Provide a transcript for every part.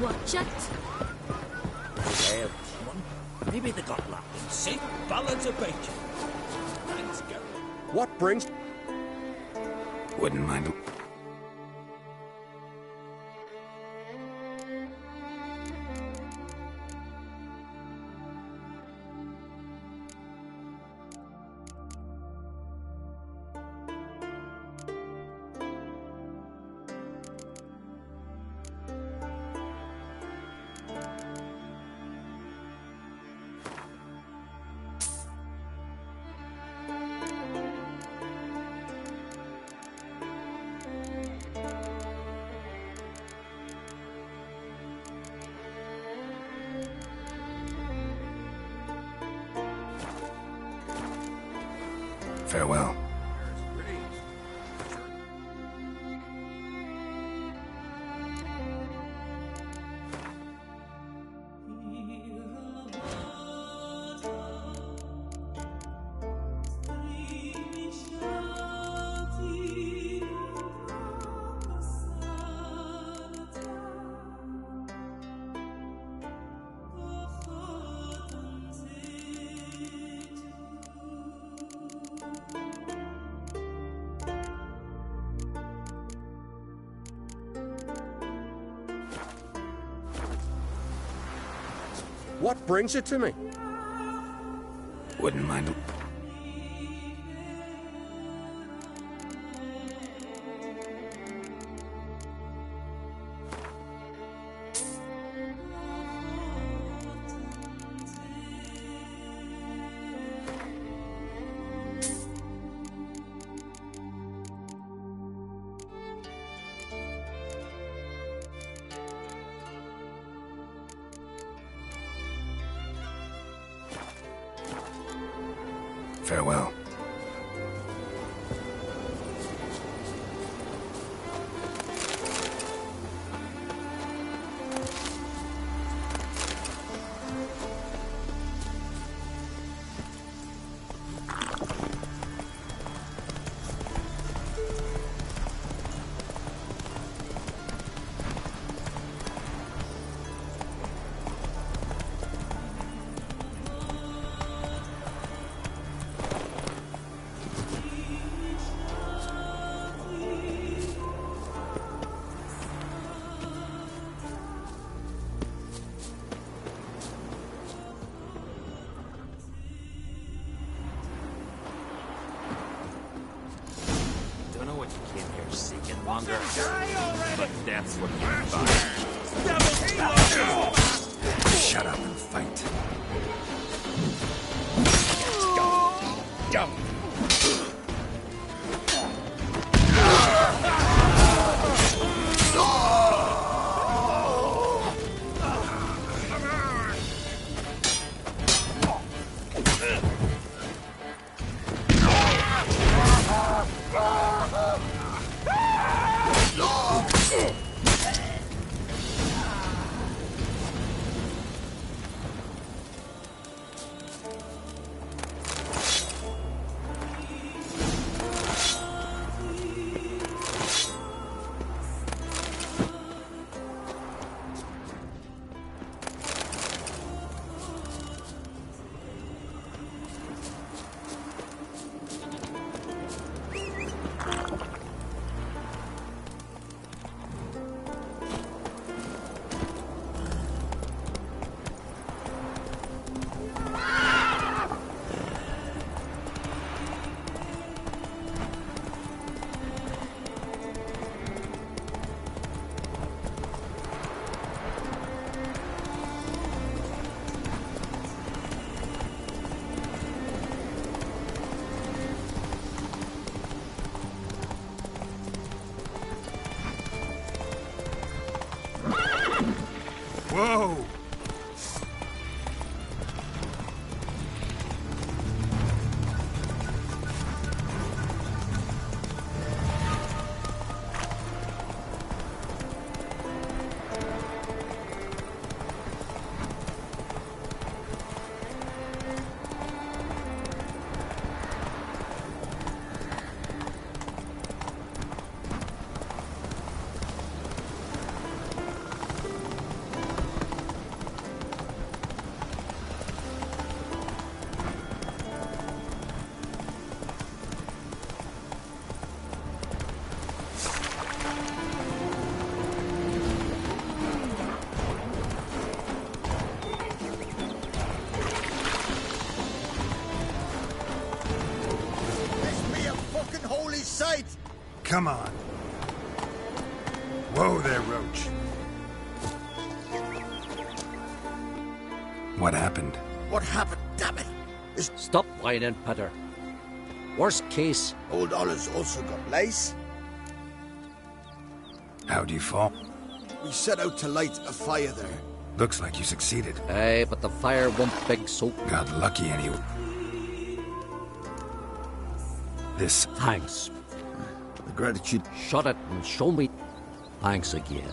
Watch it. There was one. Maybe they got lost. Safe balance of bacon. Thanks, Gary. What brings... Wouldn't mind. Farewell. What brings it to me? Wouldn't mind. Farewell. Longer, but that's what we find. Shut up and fight. Go. Whoa! Sight! Come on. Whoa there, Roach. What happened? What happened, damn it? Stop whining, Peter. Worst case, Old Ollie's also got lice. How'd you fall? We set out to light a fire there. Looks like you succeeded. aye, but the fire won't big soap. Got lucky anyway. This... Thanks. The gratitude. Shut it and show me. Thanks again.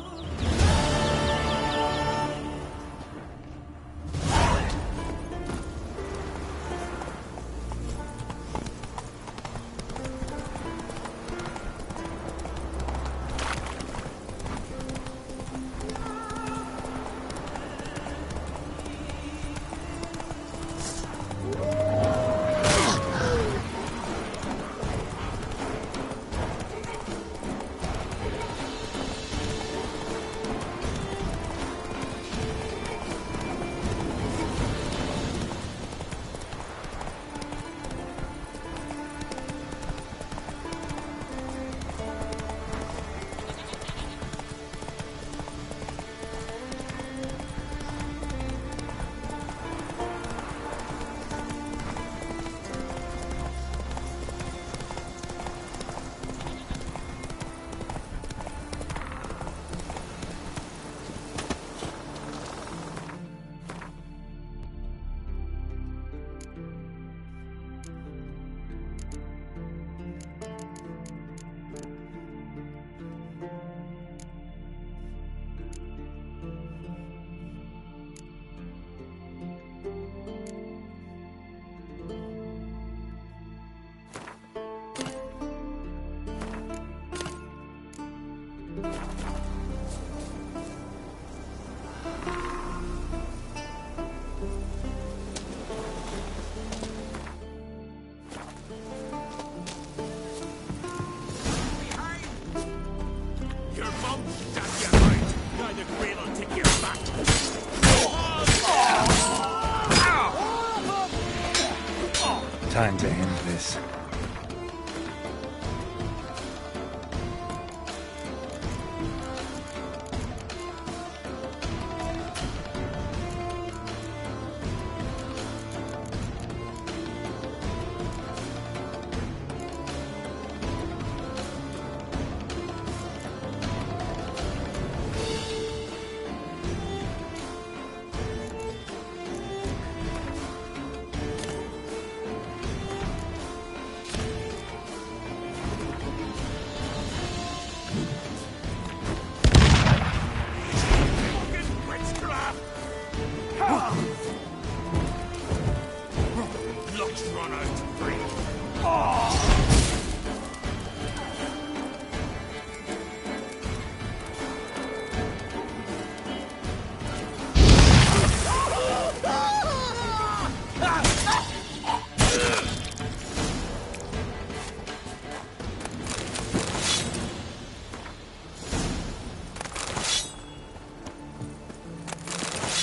Time to end this.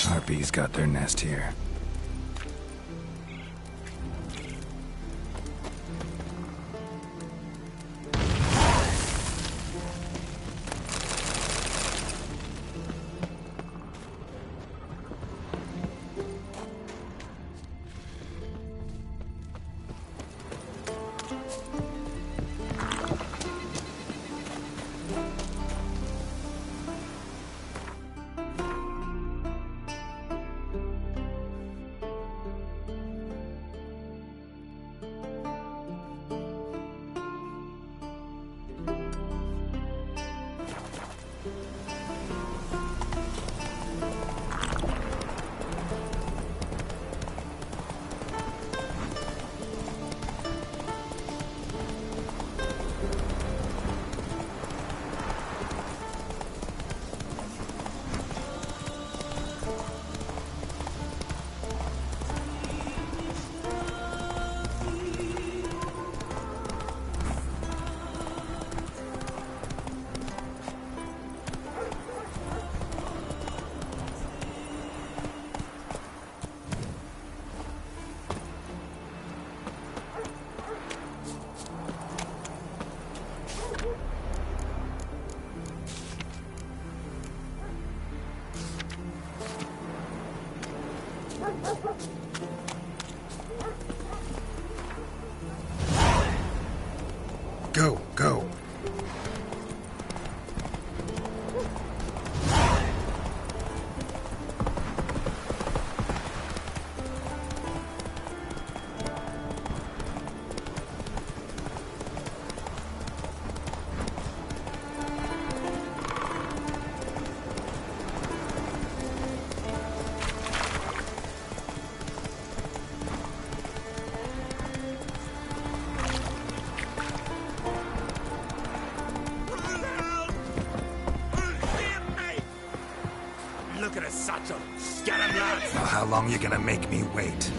Harpies got their nest here. Go, go. Look at us, Satchel. Get him, lads. Now, how long you gonna make me wait?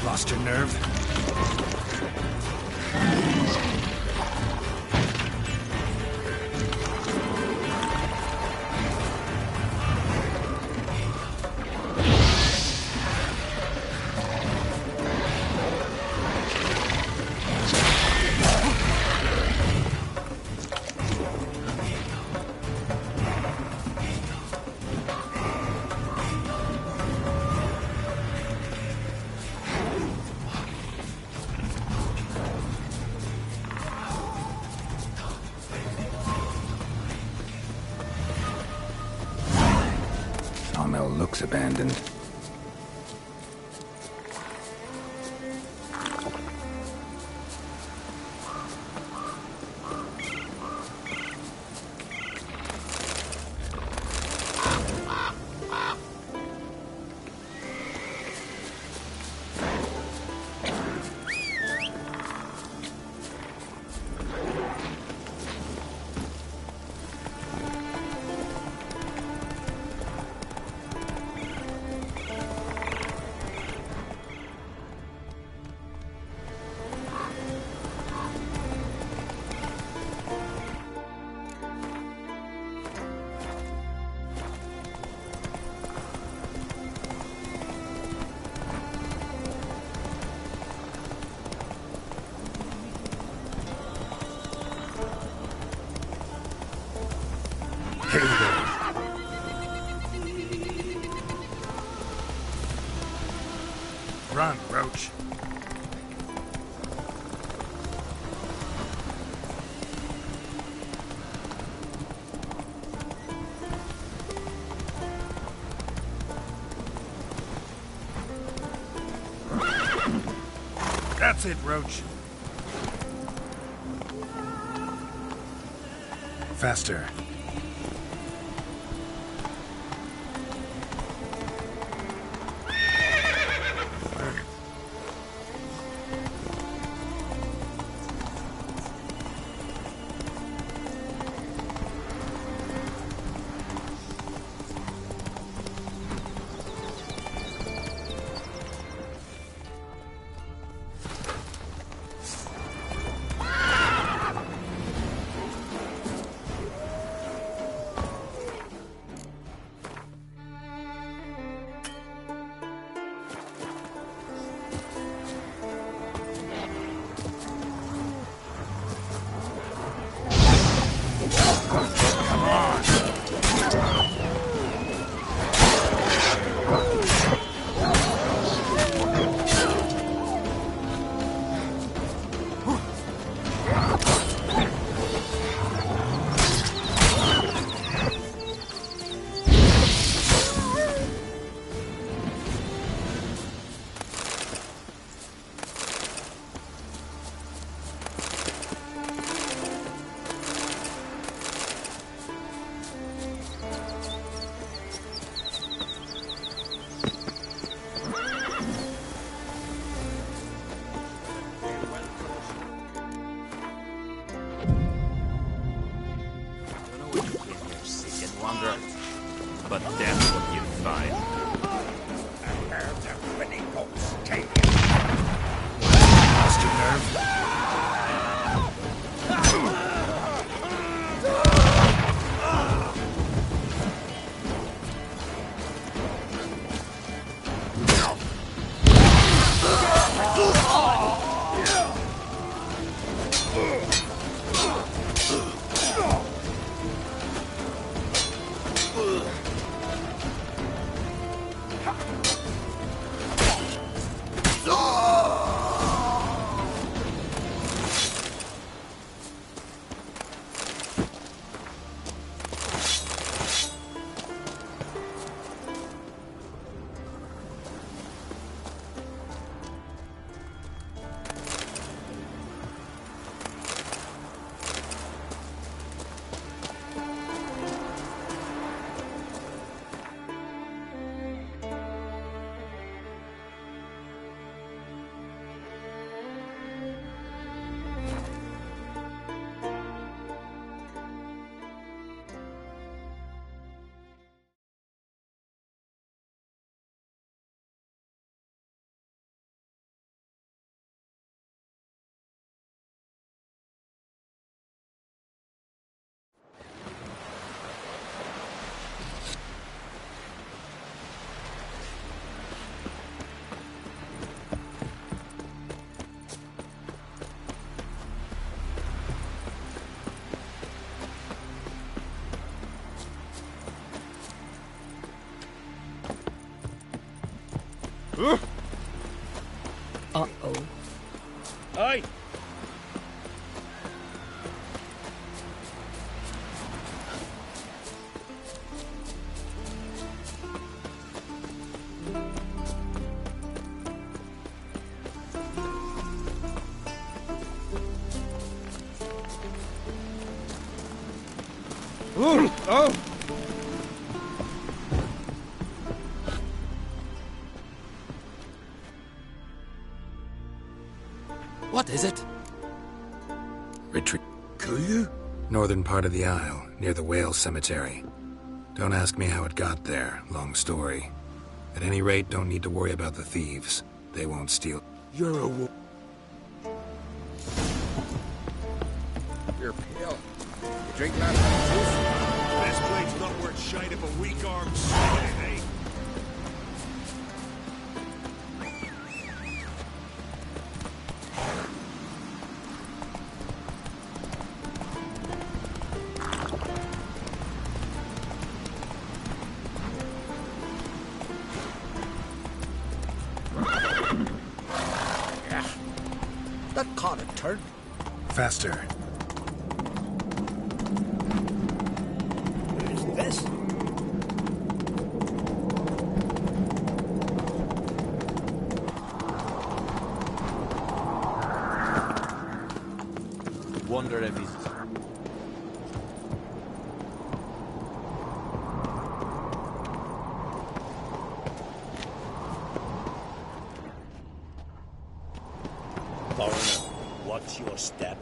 Lost your nerve? Sawmill looks abandoned. Run, Roach. That's it, Roach. Faster. But that's what you find. Lost your nerve? Uh-oh. Aye. Oh! What is it? Retreat. Kill Northern part of the Isle, near the whale cemetery. Don't ask me how it got there, long story. At any rate, don't need to worry about the thieves. They won't steal. You're a You're pale. You drink that? This blade's not worth shite of a weak-armed sword, eh? Yeah. That caught a turn. Faster. What is this? Wonder if he's... Foreigner, what's your step?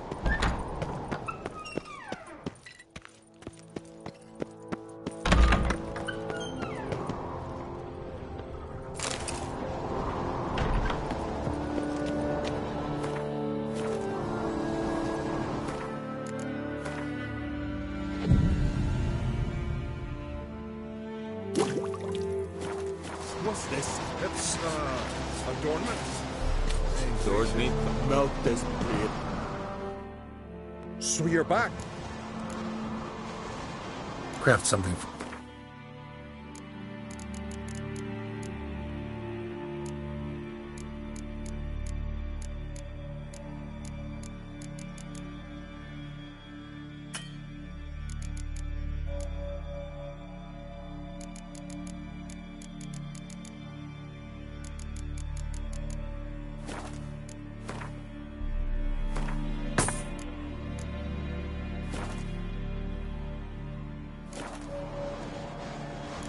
What's this? It's, adornment. Swords me? Melt this blade. So you're back. Craft something.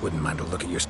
Wouldn't mind a look at your...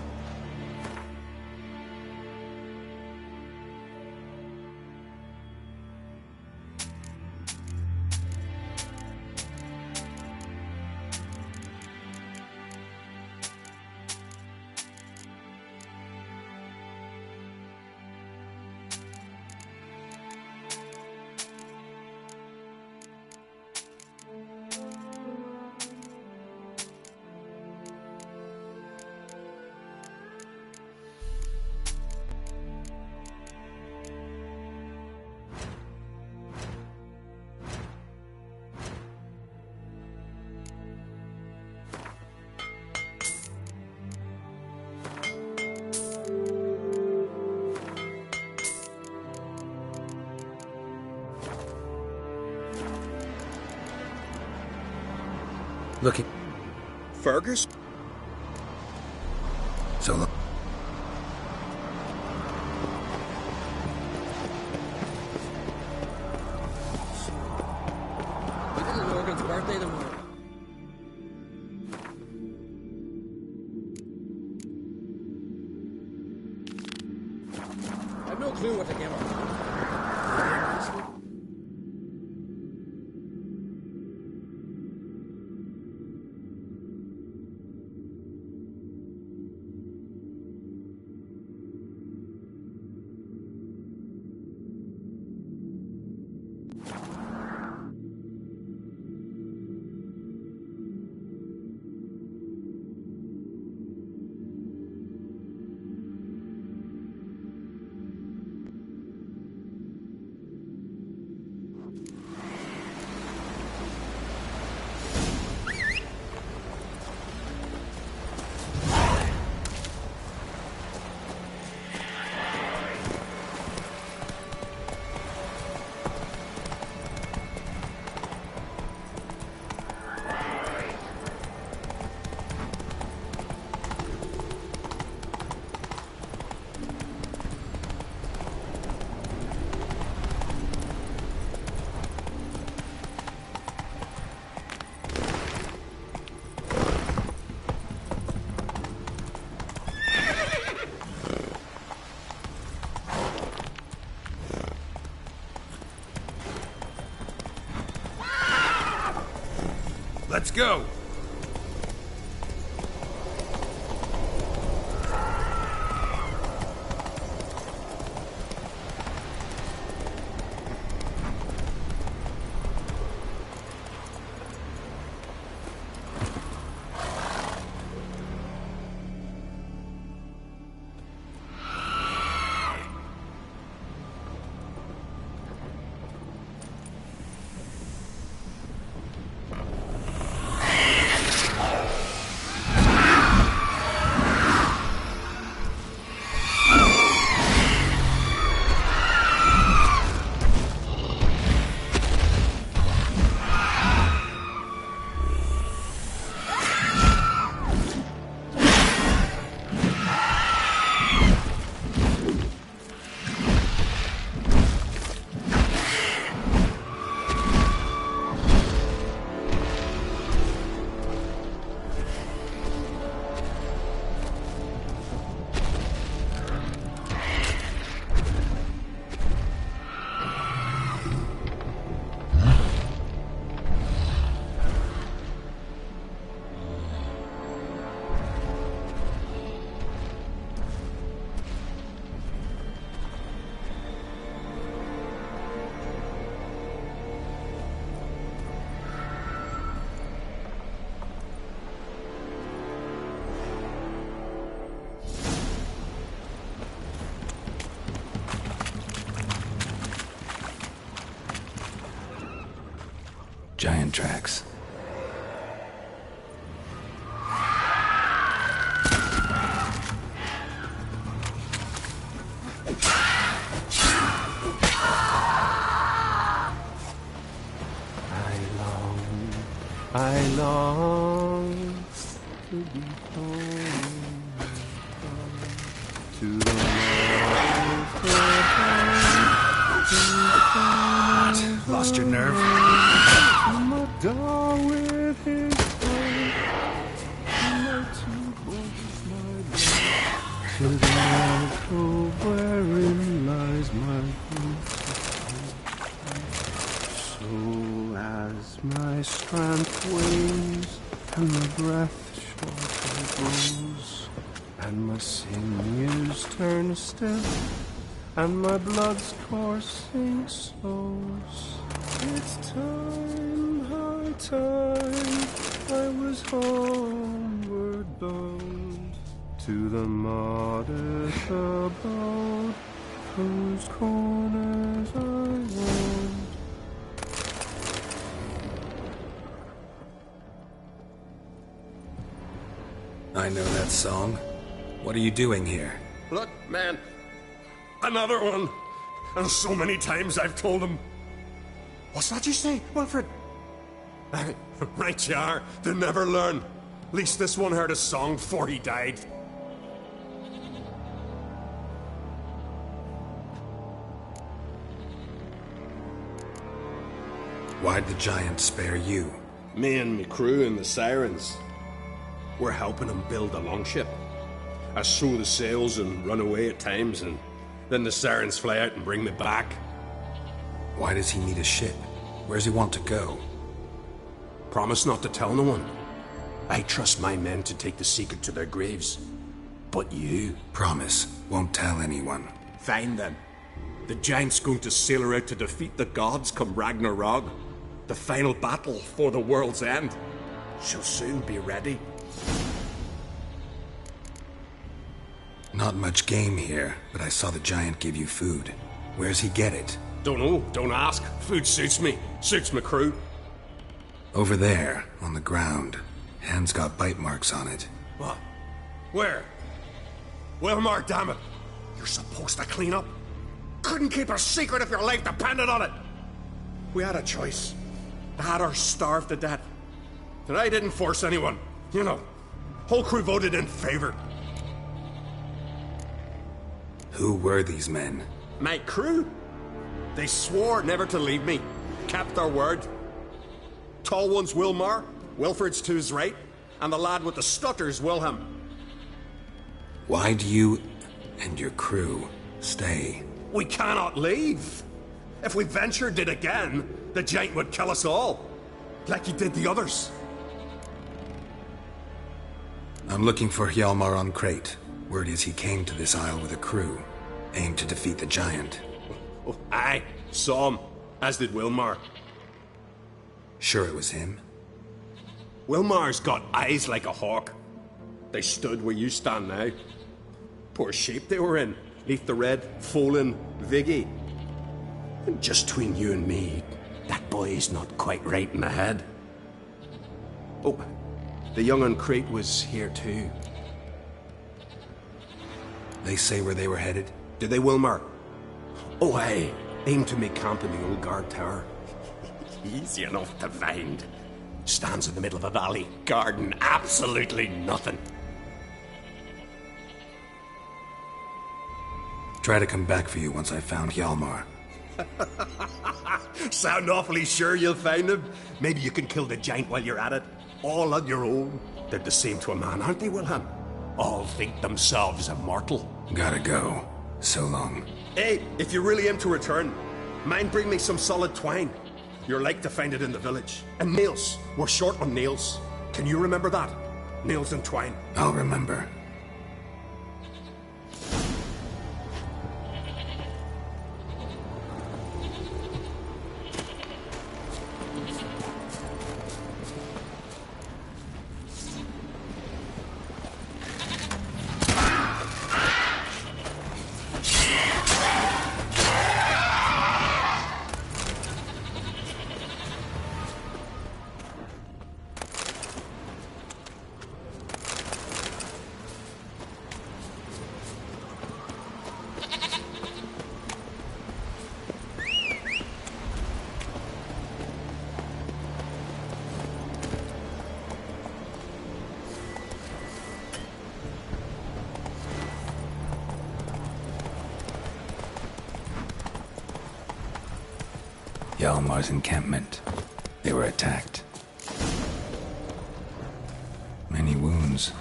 Looking... Fergus? So look... Little Morgan's birthday tomorrow. I've no clue what to give her. Let's go. Giant tracks. I long to be home, to the What? Lost your nerve? my dog with his my two boys, my dog, to the alcove wherein lies my so as my strength wanes and my breath shorter grows, and my sinews turn stiff, and my blood's coursing slows. It's time, high time, I was homeward bound to the modest abode whose corners I roamed. I know that song. What are you doing here? Look, man. Another one. And so many times I've told him. What's that you say, Wilfred? Right you are. They never learn. At least this one heard a song before he died. Why'd the giant spare you? Me and me crew and the sirens. We're helping him build a longship. I sew the sails and run away at times, and then the sirens fly out and bring me back. Why does he need a ship? Where's he want to go? Promise not to tell no one. I trust my men to take the secret to their graves. But you... Promise, won't tell anyone. Fine then. The giant's going to sail her out to defeat the gods come Ragnarok. The final battle for the world's end. She'll soon be ready. Not much game here, but I saw the giant give you food. Where's he get it? Don't know, don't ask. Food suits me, suits my crew. Over there, on the ground. Hand's got bite marks on it. What? Where? Wilmar, damn it. You're supposed to clean up. Couldn't keep a secret if your life depended on it. We had a choice. Had her starved to death. And I didn't force anyone. You know, whole crew voted in favor. Who were these men? My crew? They swore never to leave me. Kept their word. Tall one's Wilmar, Wilfred's to his right, and the lad with the stutter's Wilhelm. Why'd you and your crew stay? We cannot leave. If we ventured it again, the giant would kill us all. Like he did the others. I'm looking for Hjalmar on Crate. Word is he came to this isle with a crew, aimed to defeat the giant. Oh, aye, saw him, as did Wilmar. Sure it was him? Wilmar's got eyes like a hawk. They stood where you stand now. Poor shape they were in, neath the red, fallen Viggy. And just between you and me, that boy's not quite right in the head. Oh, the young on Crate was here too. They say where they were headed? Did they, Wilmar? Oh, aye. Aim to make camp in the old guard tower. Easy enough to find. Stands in the middle of a valley, garden, absolutely nothing. Try to come back for you once I found Hjalmar. Sound awfully sure you'll find him. Maybe you can kill the giant while you're at it. All on your own. They're the same to a man, aren't they, Wilhelm? All think themselves immortal. Gotta go. So long. Hey, if you really aim to return, mind bring me some solid twine. You're like to find it in the village. And nails. We're short on nails. Can you remember that? Nails and twine. I'll remember. Hjalmar's encampment. They were attacked. Many wounds.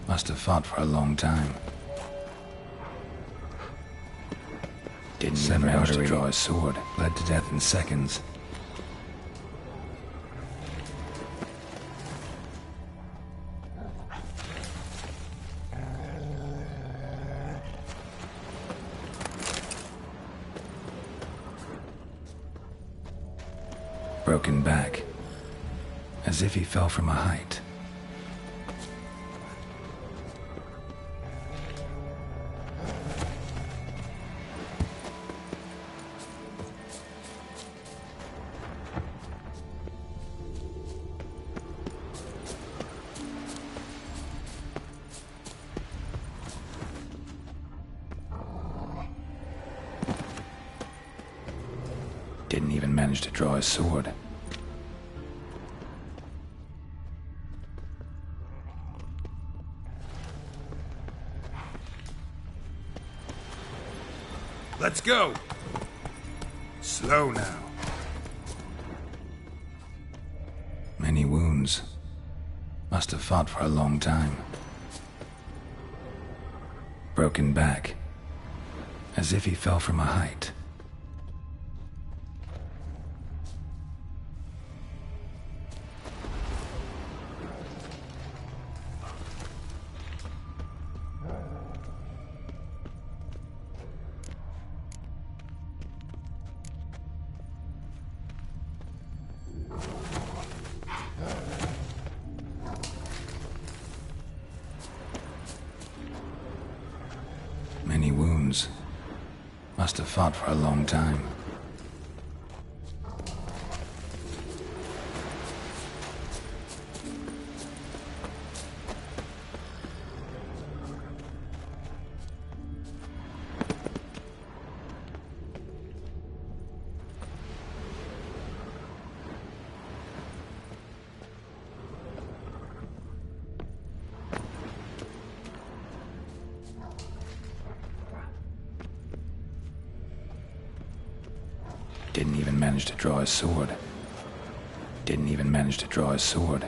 Must have fought for a long time. Didn't even manage to draw his sword. Bled to death in seconds. Broken back, as if he fell from a height. Didn't even manage to draw his sword. Let's go! Slow now. Many wounds. Must have fought for a long time. Broken back, as if he fell from a height. Many wounds. Must have fought for a long time. Didn't even manage to draw his sword. Didn't even manage to draw his sword.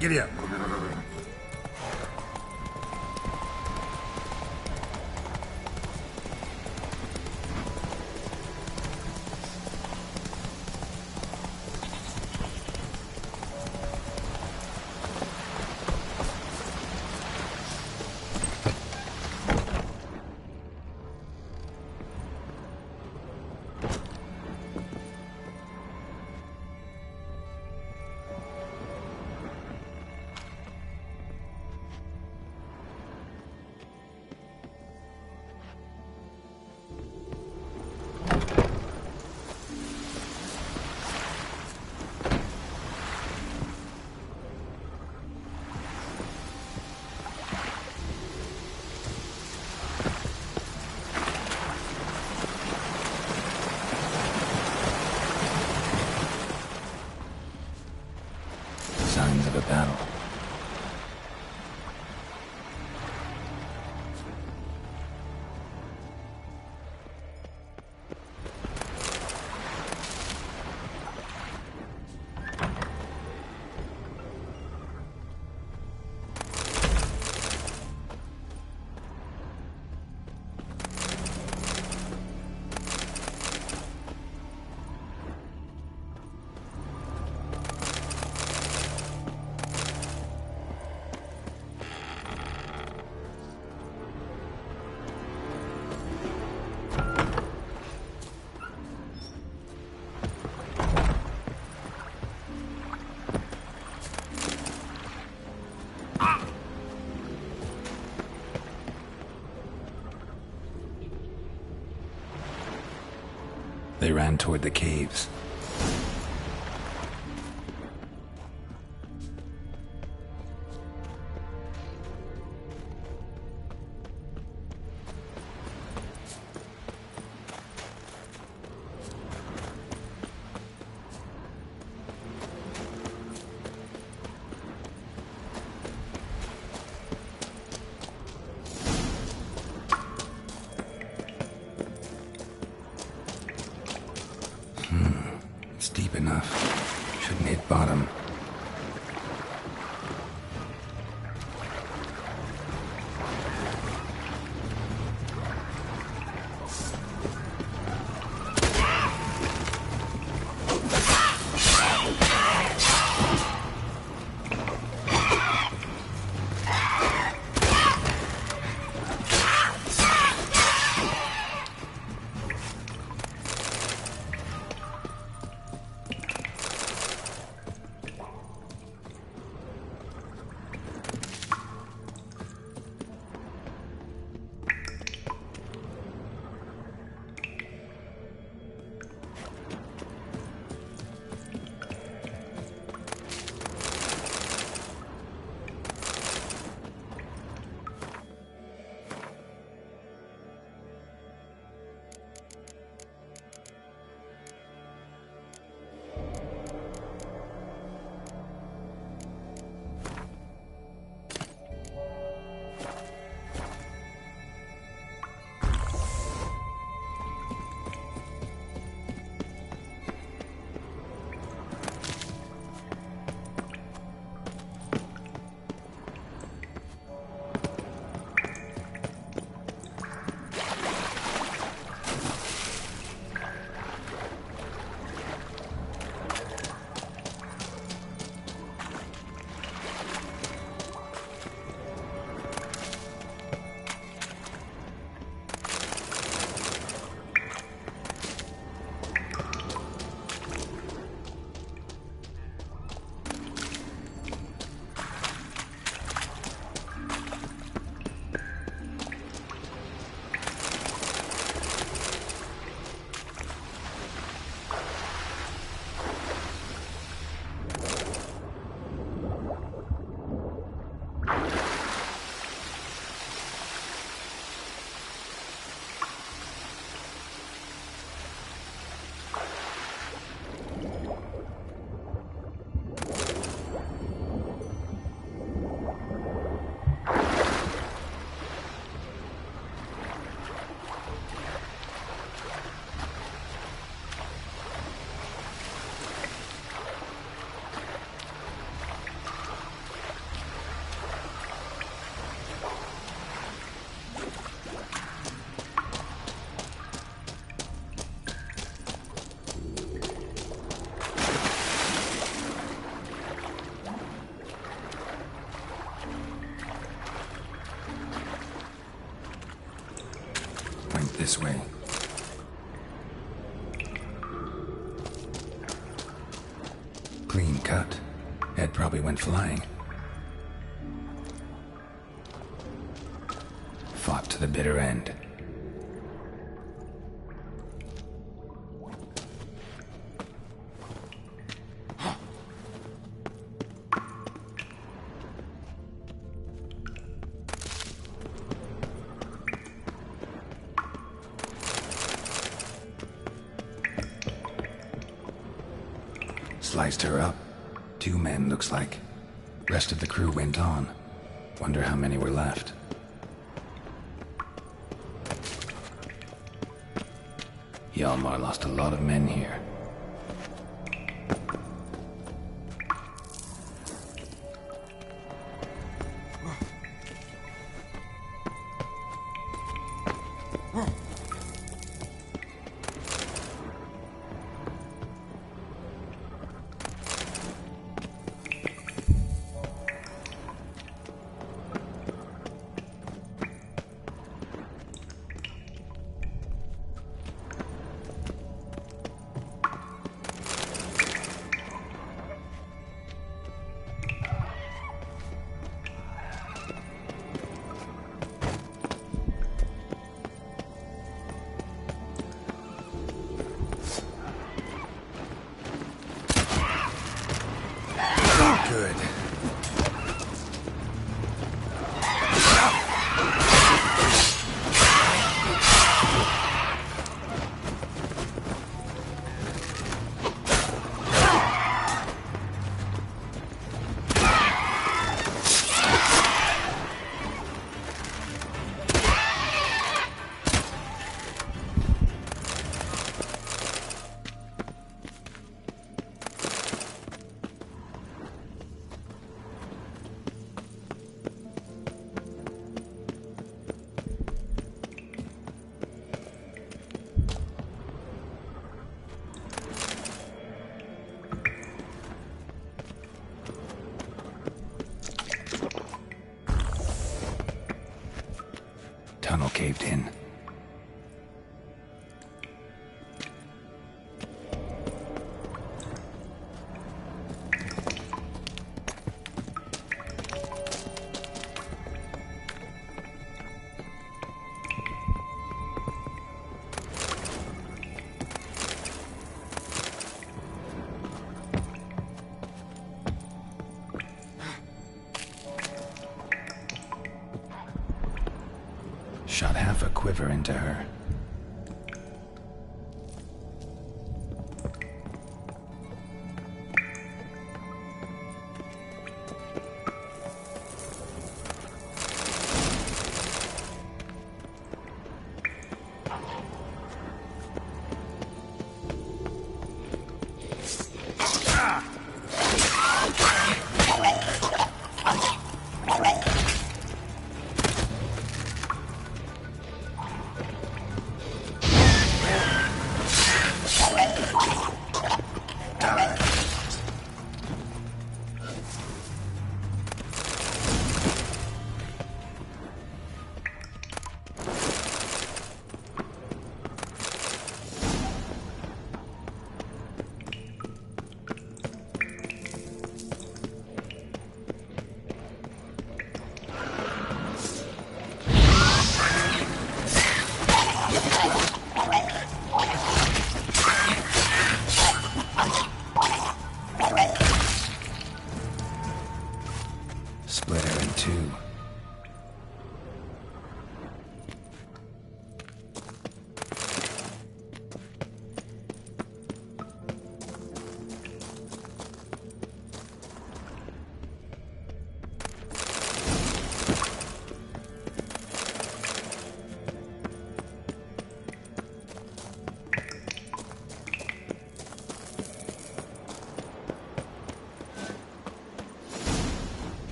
Giddy up. Signs of a battle. They ran toward the caves. deep enough. Shouldn't hit bottom. This way. Clean cut. Head probably went flying. Fought to the bitter end. Sliced her up. 2 men, looks like. Rest of the crew went on. Wonder how many were left. Hjalmar lost a lot of men here. Tunnel caved in. Shot half a quiver into her. Split her in two.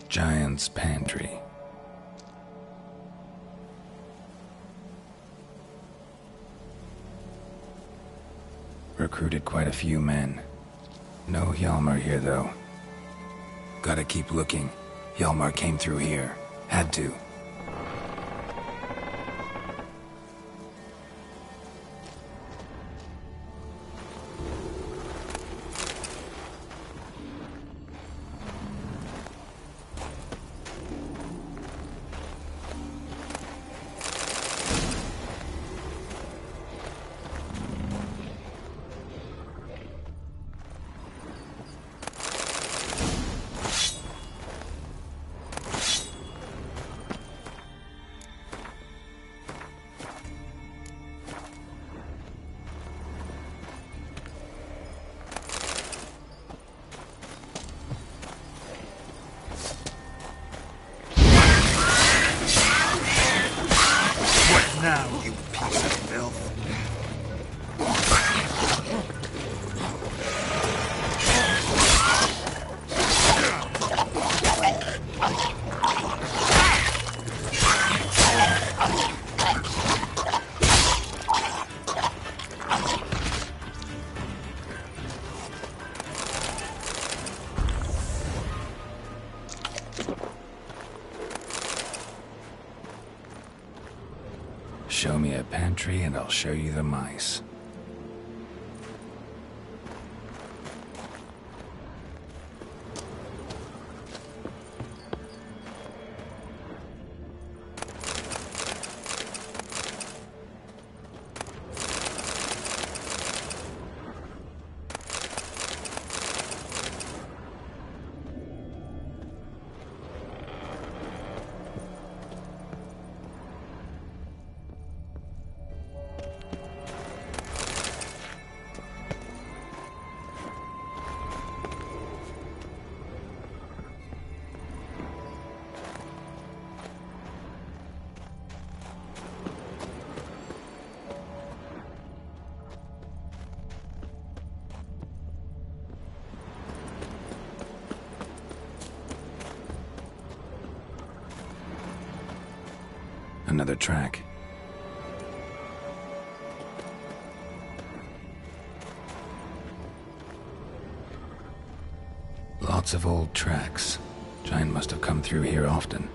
Giant's pantry. Recruited quite a few men. No Hjalmar here, though. Gotta keep looking. Hjalmar came through here. Had to. Now, you piece of filth. Show me a pantry and I'll show you the mice. Another track. Lots of old tracks. Giant must have come through here often.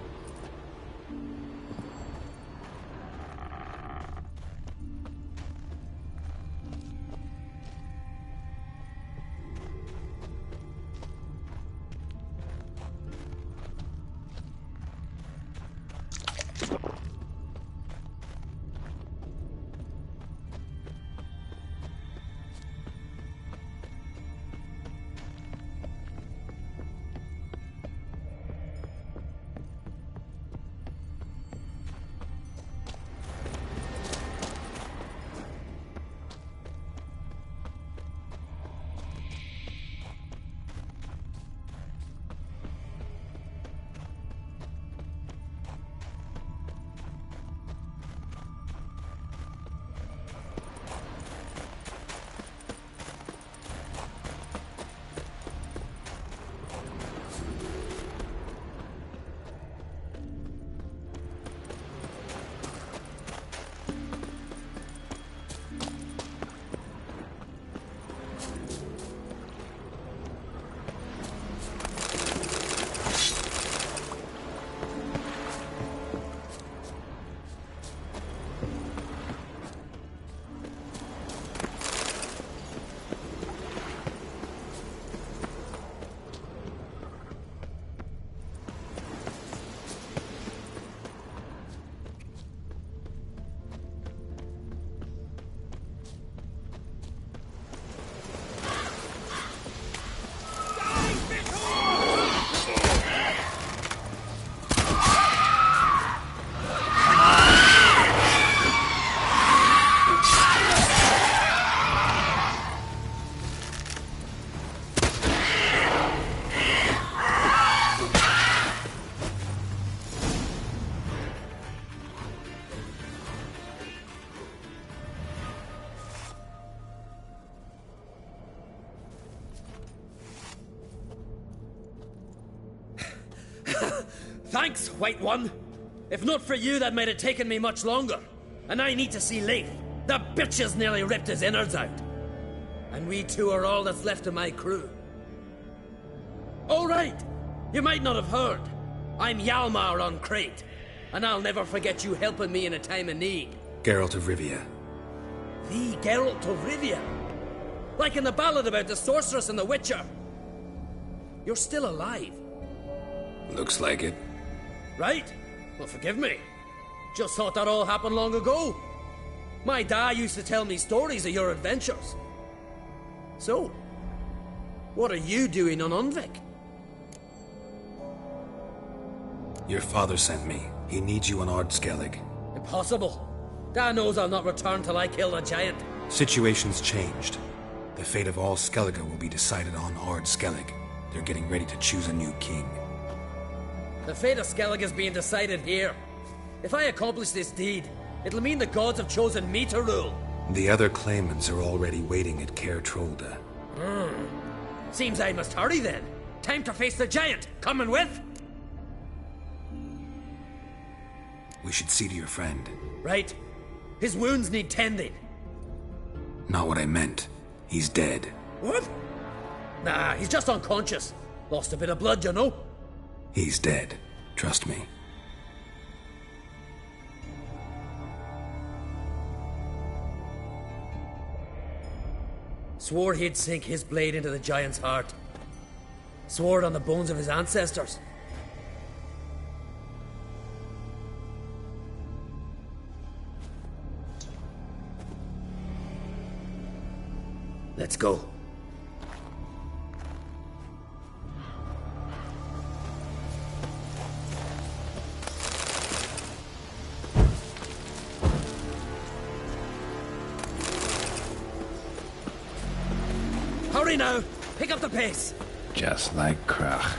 Thanks, White One. If not for you, that might have taken me much longer. And I need to see Leif. The bitch has nearly ripped his innards out. And we two are all that's left of my crew. All right. You might not have heard. I'm Hjalmar on Crete. And I'll never forget you helping me in a time of need. Geralt of Rivia. The Geralt of Rivia? Like in the ballad about the sorceress and the witcher. You're still alive. Looks like it. Right? Well, forgive me. Just thought that all happened long ago. My dad used to tell me stories of your adventures. So, what are you doing on Unvik? Your father sent me. He needs you on Skelige. Impossible. Dad knows I'll not return till I kill the giant. Situation's changed. The fate of all Skellige will be decided on Skelige. They're getting ready to choose a new king. The fate of Skellige is being decided here. If I accomplish this deed, it'll mean the gods have chosen me to rule. The other claimants are already waiting at Caer Trolda. Seems I must hurry then. Time to face the giant. Coming with? We should see to your friend. Right. His wounds need tending. Not what I meant. He's dead. What? Nah, he's just unconscious. Lost a bit of blood, you know. He's dead. Trust me. Swore he'd sink his blade into the giant's heart. Swore it on the bones of his ancestors. Let's go. Hurry now! Pick up the pace! Just like Krach.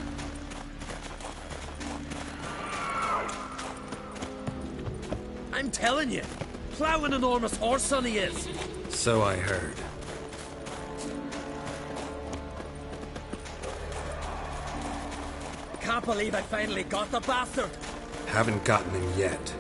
I'm telling you, plow an enormous horse son he is. So I heard. Can't believe I finally got the bastard. Haven't gotten him yet.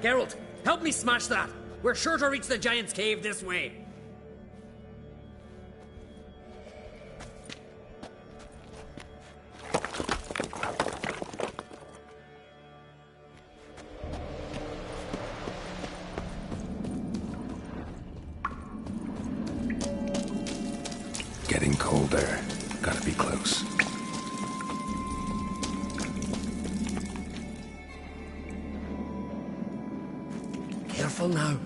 Geralt, help me smash that. We're sure to reach the giant's cave this way. Getting colder. Gotta be close. Careful now.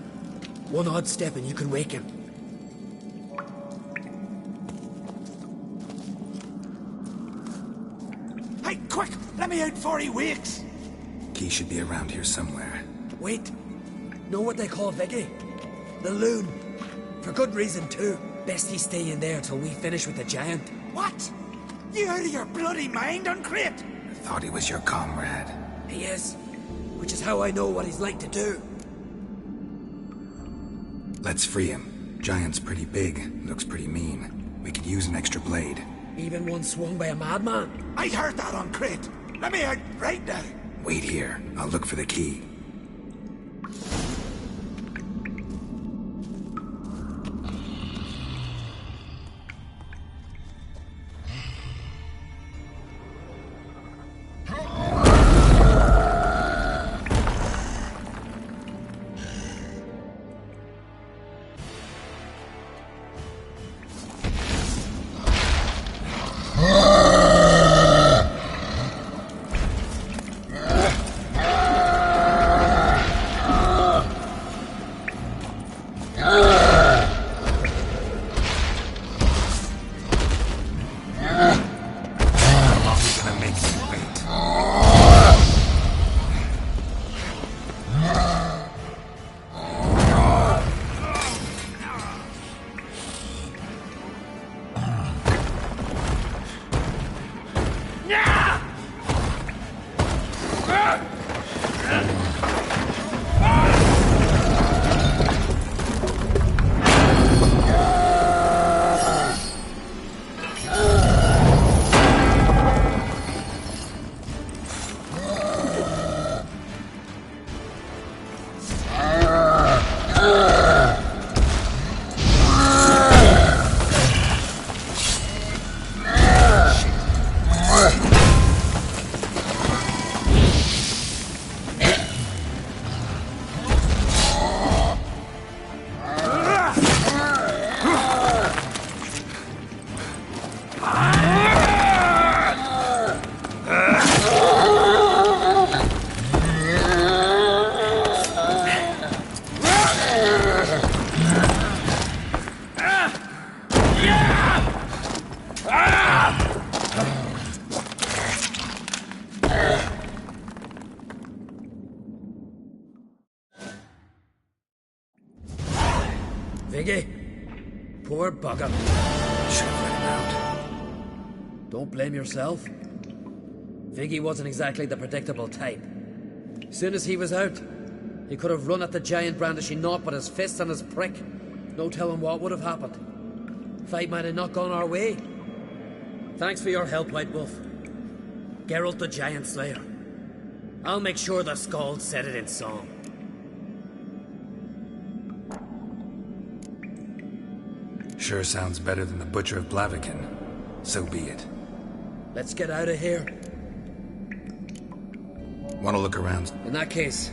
One odd step and you can wake him. Hey, quick! Let me out before he wakes! Key should be around here somewhere. Wait. Know what they call Viggy? The loon. For good reason, too. Best he stay in there till we finish with the giant. What? You out of your bloody mind, Uncrate? I thought he was your comrade. He is. Which is how I know what he's like to do. Let's free him. Giant's pretty big, looks pretty mean. We could use an extra blade. Even one swung by a madman. I heard that, Uncrate. Let me out right now. Wait here. I'll look for the key. Viggy. Poor bugger. Should have let him out. Don't blame yourself. Viggy wasn't exactly the predictable type. Soon as he was out, he could have run at the giant brandishing naught but his fists and his prick. No telling what would have happened. Fight might have not gone our way. Thanks for your help, White Wolf. Geralt the Giant Slayer. I'll make sure the Skald said it in song. Sure sounds better than the Butcher of Blaviken. So be it. Let's get out of here. Want to look around? In that case,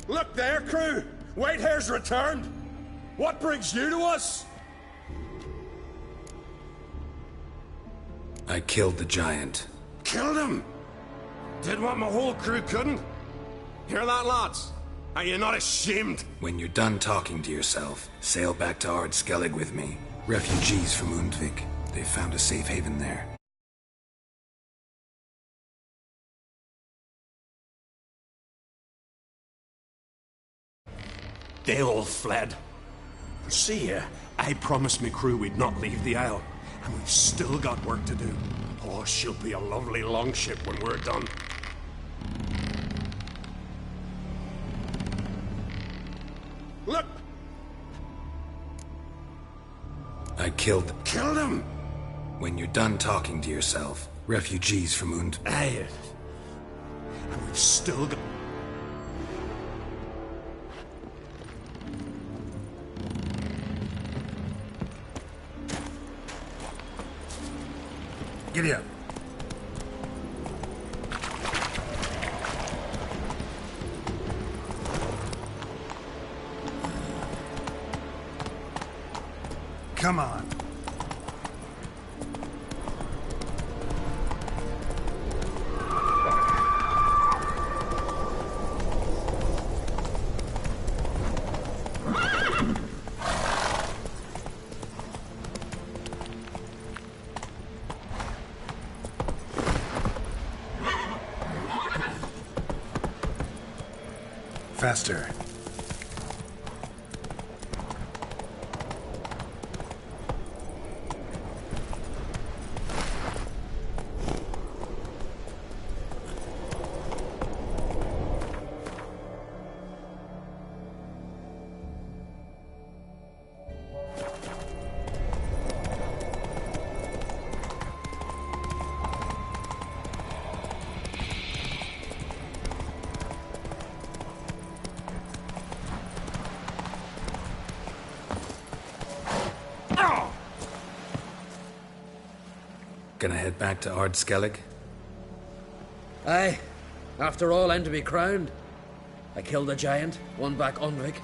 Look there, crew! Whitehair's returned! What brings you to us? I killed the giant. Killed him! Did what my whole crew couldn't? Hear that, lads? Are you not ashamed? When you're done talking to yourself, sail back to Skelige with me. Refugees from Undvik. They found a safe haven there. They all fled. See here, I promised me crew we'd not leave the Isle, and we've still got work to do. Oh, she'll be a lovely longship when we're done. Look! I killed him! When you're done talking to yourself, refugees from Aye. And we've still got... Giddy up. Come on. Faster. Gonna head back to Skelige? Aye. After all, I'm to be crowned. I killed a giant, won back Undvik,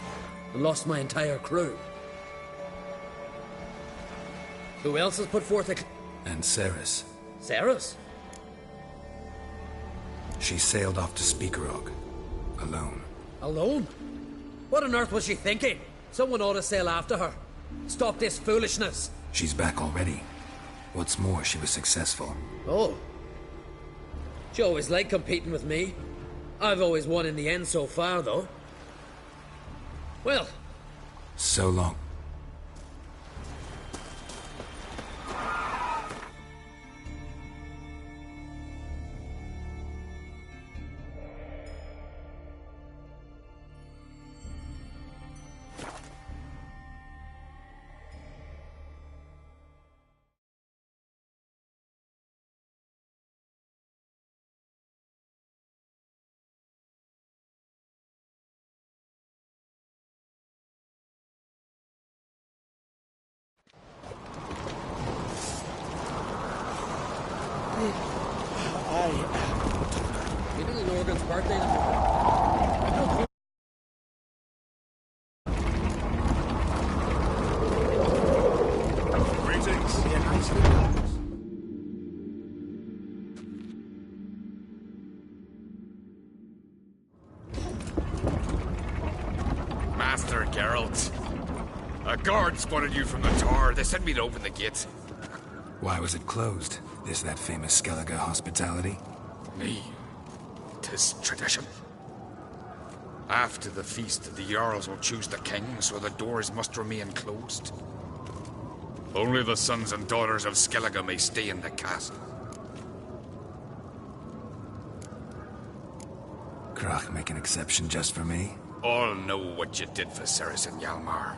and lost my entire crew. Who else has put forth a... And Ceres. Ceres? She sailed off to Speakerog. Alone. Alone? What on earth was she thinking? Someone ought to sail after her. Stop this foolishness. She's back already. What's more, she was successful. Oh. She always liked competing with me. I've always won in the end so far, though. Well. So long. You did an Organ's birthday. Greetings. Yeah, nice. Master Geralt. A guard spotted you from the tower. They sent me to open the gate. Why was it closed? Is that famous Skelige hospitality? Me. 'Tis tradition. After the feast, the Jarls will choose the king, so the doors must remain closed. Only the sons and daughters of Skelige may stay in the castle. Krach make an exception just for me? All know what you did for Ceres and Hjalmar.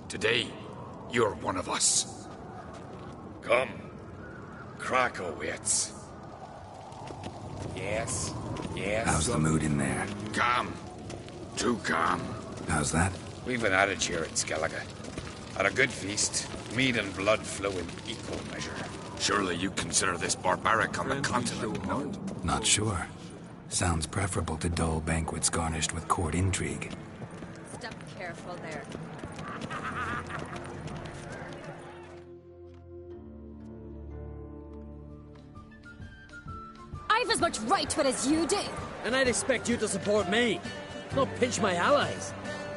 Today, you're one of us. Come. Krakow waits. Yes. How's the mood in there? Calm. Too calm. How's that? We've an adage here at Skelige. At a good feast, mead and blood flow in equal measure. Surely you consider this barbaric on the continent, no? Not sure. Sounds preferable to dull banquets garnished with court intrigue. Step careful there. I've as much right to it as you do. And I'd expect you to support me, not pinch my allies.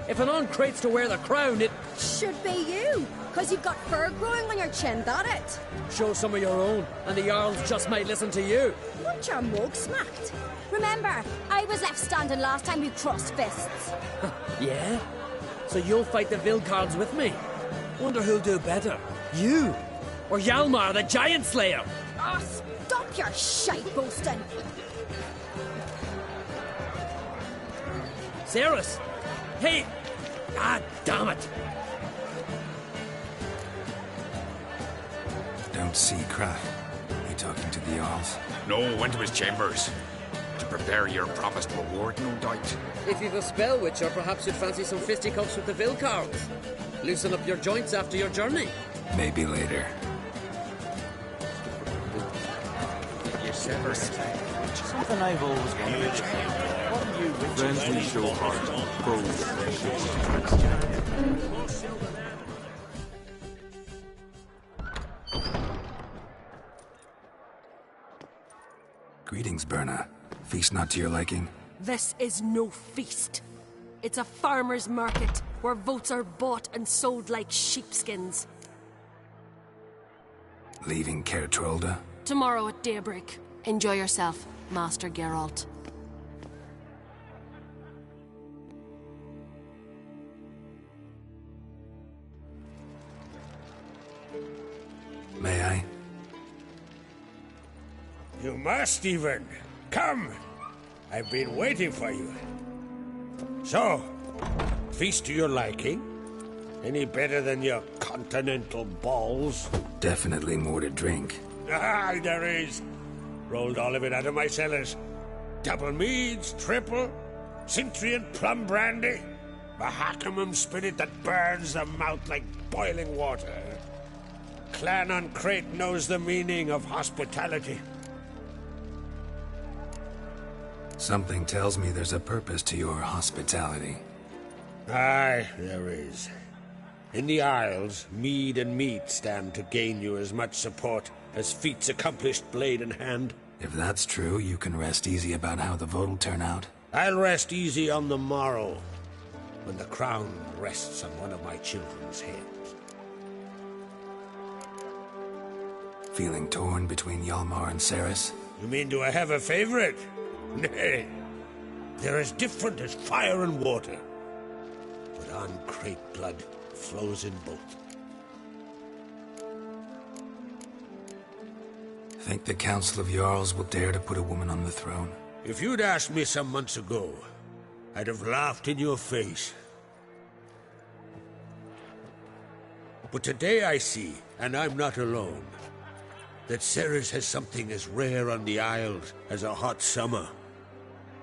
If an on-crate's to wear the crown, it... Should be you, because you've got fur growing on your chin, that it? Show some of your own, and the Jarls just might listen to you. Want your mug smacked? Remember, I was left standing last time we crossed fists. Yeah? So you'll fight the Vilcards with me? Wonder who'll do better, you or Hjalmar the Giant Slayer? Oh, stop your shite boasting. Cerys! Hey! Ah, damn it! Don't see Kraft. You talking to the Jarls? No, went to his chambers. To prepare your promised reward, no doubt. If you've a spell witch, or perhaps you'd fancy some fisticuffs with the Vilcards. Loosen up your joints after your journey. Maybe later. Something I've always wondered. What are you with? Friendly show heart, foes Greetings, Berna. Feast not to your liking? This is no feast. It's a farmer's market where votes are bought and sold like sheepskins. Leaving Caer Trolda? Tomorrow at daybreak. Enjoy yourself, Master Geralt. May I? You must, even. Come! I've been waiting for you. So, feast to your liking? Any better than your continental balls? Definitely more to drink. Ah, there is. Rolled all of it out of my cellars. Double meads, triple, Cintrian plum brandy, Mahakimum spirit that burns the mouth like boiling water. Clan on Crate knows the meaning of hospitality. Something tells me there's a purpose to your hospitality. Aye, there is. In the Isles, mead and meat stand to gain you as much support as feats accomplished blade in hand. If that's true, you can rest easy about how the vote'll turn out. I'll rest easy on the morrow, when the crown rests on one of my children's heads. Feeling torn between Hjalmar and Cerys? You mean, do I have a favorite? Nay. They're as different as fire and water. But on Crate blood flows in both. Think the Council of Jarls will dare to put a woman on the throne? If you'd asked me some months ago, I'd have laughed in your face. But today I see, and I'm not alone, that Cerys has something as rare on the Isles as a hot summer.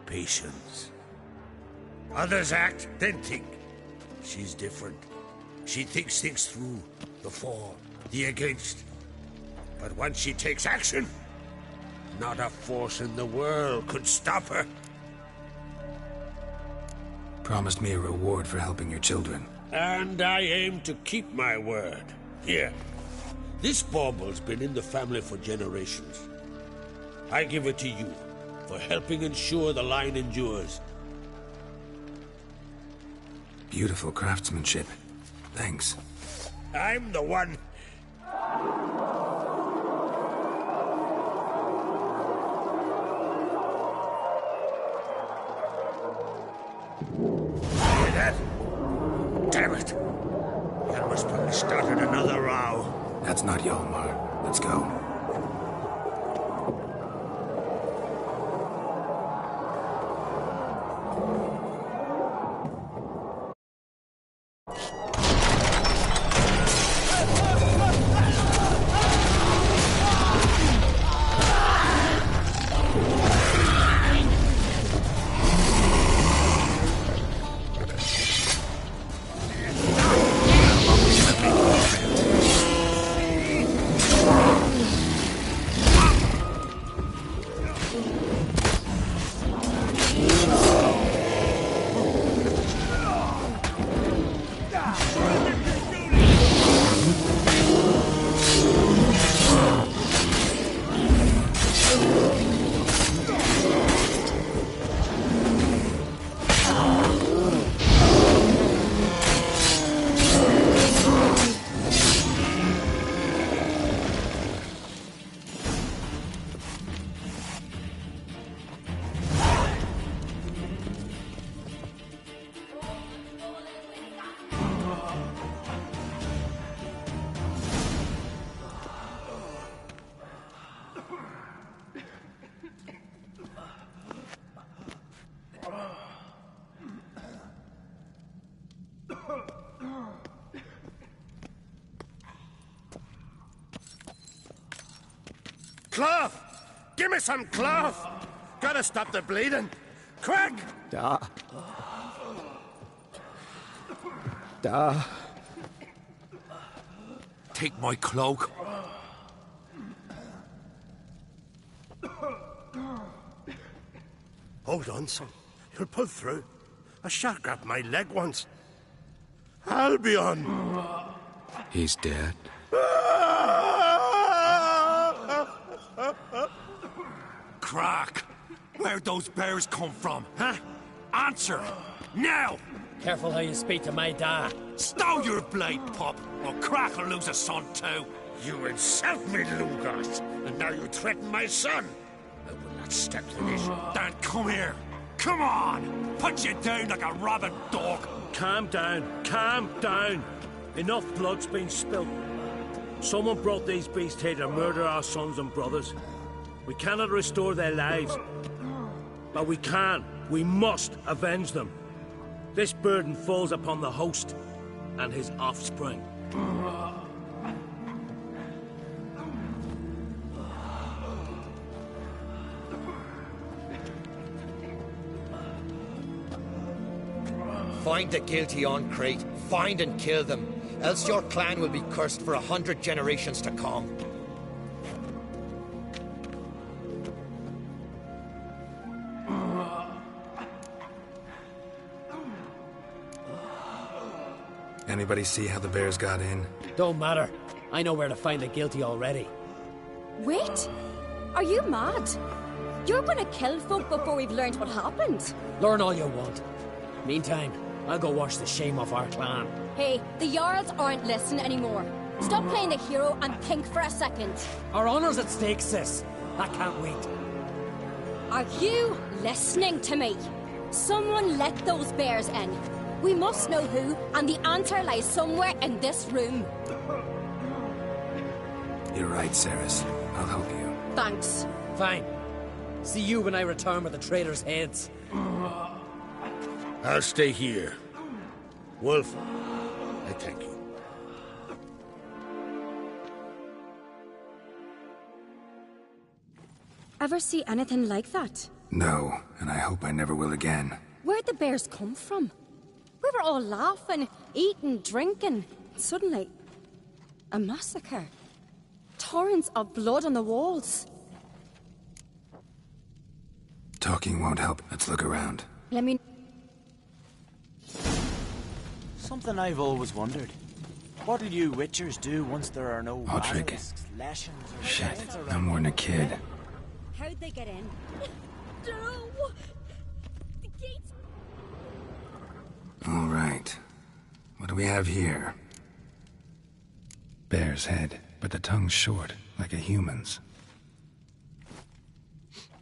Patience. Others act, then think. She's different. She thinks things through, the for, the against. But once she takes action, not a force in the world could stop her. Promised me a reward for helping your children. And I aim to keep my word. Here. This bauble's been in the family for generations. I give it to you for helping ensure the line endures. Beautiful craftsmanship. Thanks. I'm the one. Hear that? Damn it! Hjalmar's probably started another row. That's not Hjalmar. Let's go. Cloth! Give me some cloth! Gotta stop the bleeding! Quick! Da. Da. Take my cloak. Hold on, son. You'll pull through. A shark grabbed my leg once. Albion! He's dead. Crack! Where'd those bears come from, huh? Answer! Now! Careful how you speak to my dad. Stow your blade, pup, or Crack will lose a son too. You insult me, Lugas, and now you threaten my son. I will not step to this. Dan, come here. Come on! Put you down like a rabid dog. Calm down. Calm down. Enough blood's been spilt. Someone brought these beasts here to murder our sons and brothers. We cannot restore their lives. But we can. We must avenge them. This burden falls upon the host and his offspring. Find the guilty on Crete. Find and kill them. Else your clan will be cursed for 100 generations to come. Anybody see how the bears got in? Don't matter. I know where to find the guilty already. Wait! Are you mad? You're gonna kill folk before we've learned what happened. Learn all you want. Meantime, I'll go wash the shame off our clan. Hey, the Jarls aren't listening anymore. Stop playing the hero and think for a second. Our honor's at stake, sis. I can't wait. Are you listening to me? Someone let those bears in. We must know who, and the answer lies somewhere in this room. You're right, Ceres. I'll help you. Thanks. Fine. See you when I return with the traitors' heads. I'll stay here. Wolf, I thank you. Ever see anything like that? No, and I hope I never will again. Where'd the bears come from? We were all laughing, eating, drinking. Suddenly, a massacre. Torrents of blood on the walls. Talking won't help. Let's look around. Let me... Something I've always wondered. What'll you Witchers do once there are no Patrick. basilisks, lashings, or Shit, giants around? no more than a kid. How'd they get in? No! The gates... All right. What do we have here? Bear's head, but the tongue's short, like a human's.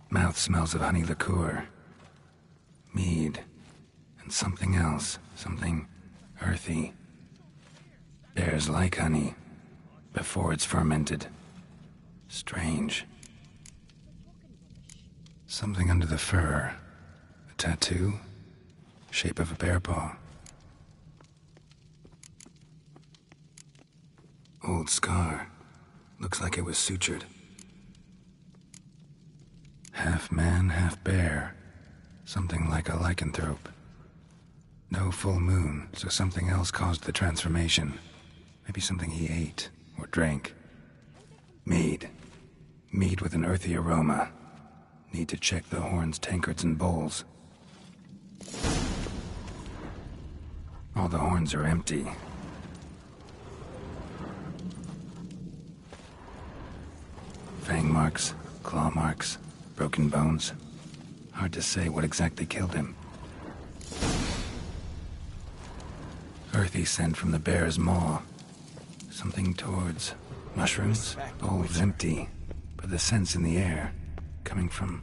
Mouth smells of honey liqueur. Mead. And something else. Something earthy. Bears like honey. Before it's fermented. Strange. Something under the fur. A tattoo. Shape of a bear paw. Old scar. Looks like it was sutured. Half man, half bear. Something like a lycanthrope. No full moon, so something else caused the transformation. Maybe something he ate or drank. Mead. Mead with an earthy aroma. Need to check the horns, tankards, and bowls. All the horns are empty. Fang marks, claw marks, broken bones. Hard to say what exactly killed him. Earthy scent from the bear's maw. Something towards mushrooms. Bowls empty, but the scent's in the air. Coming from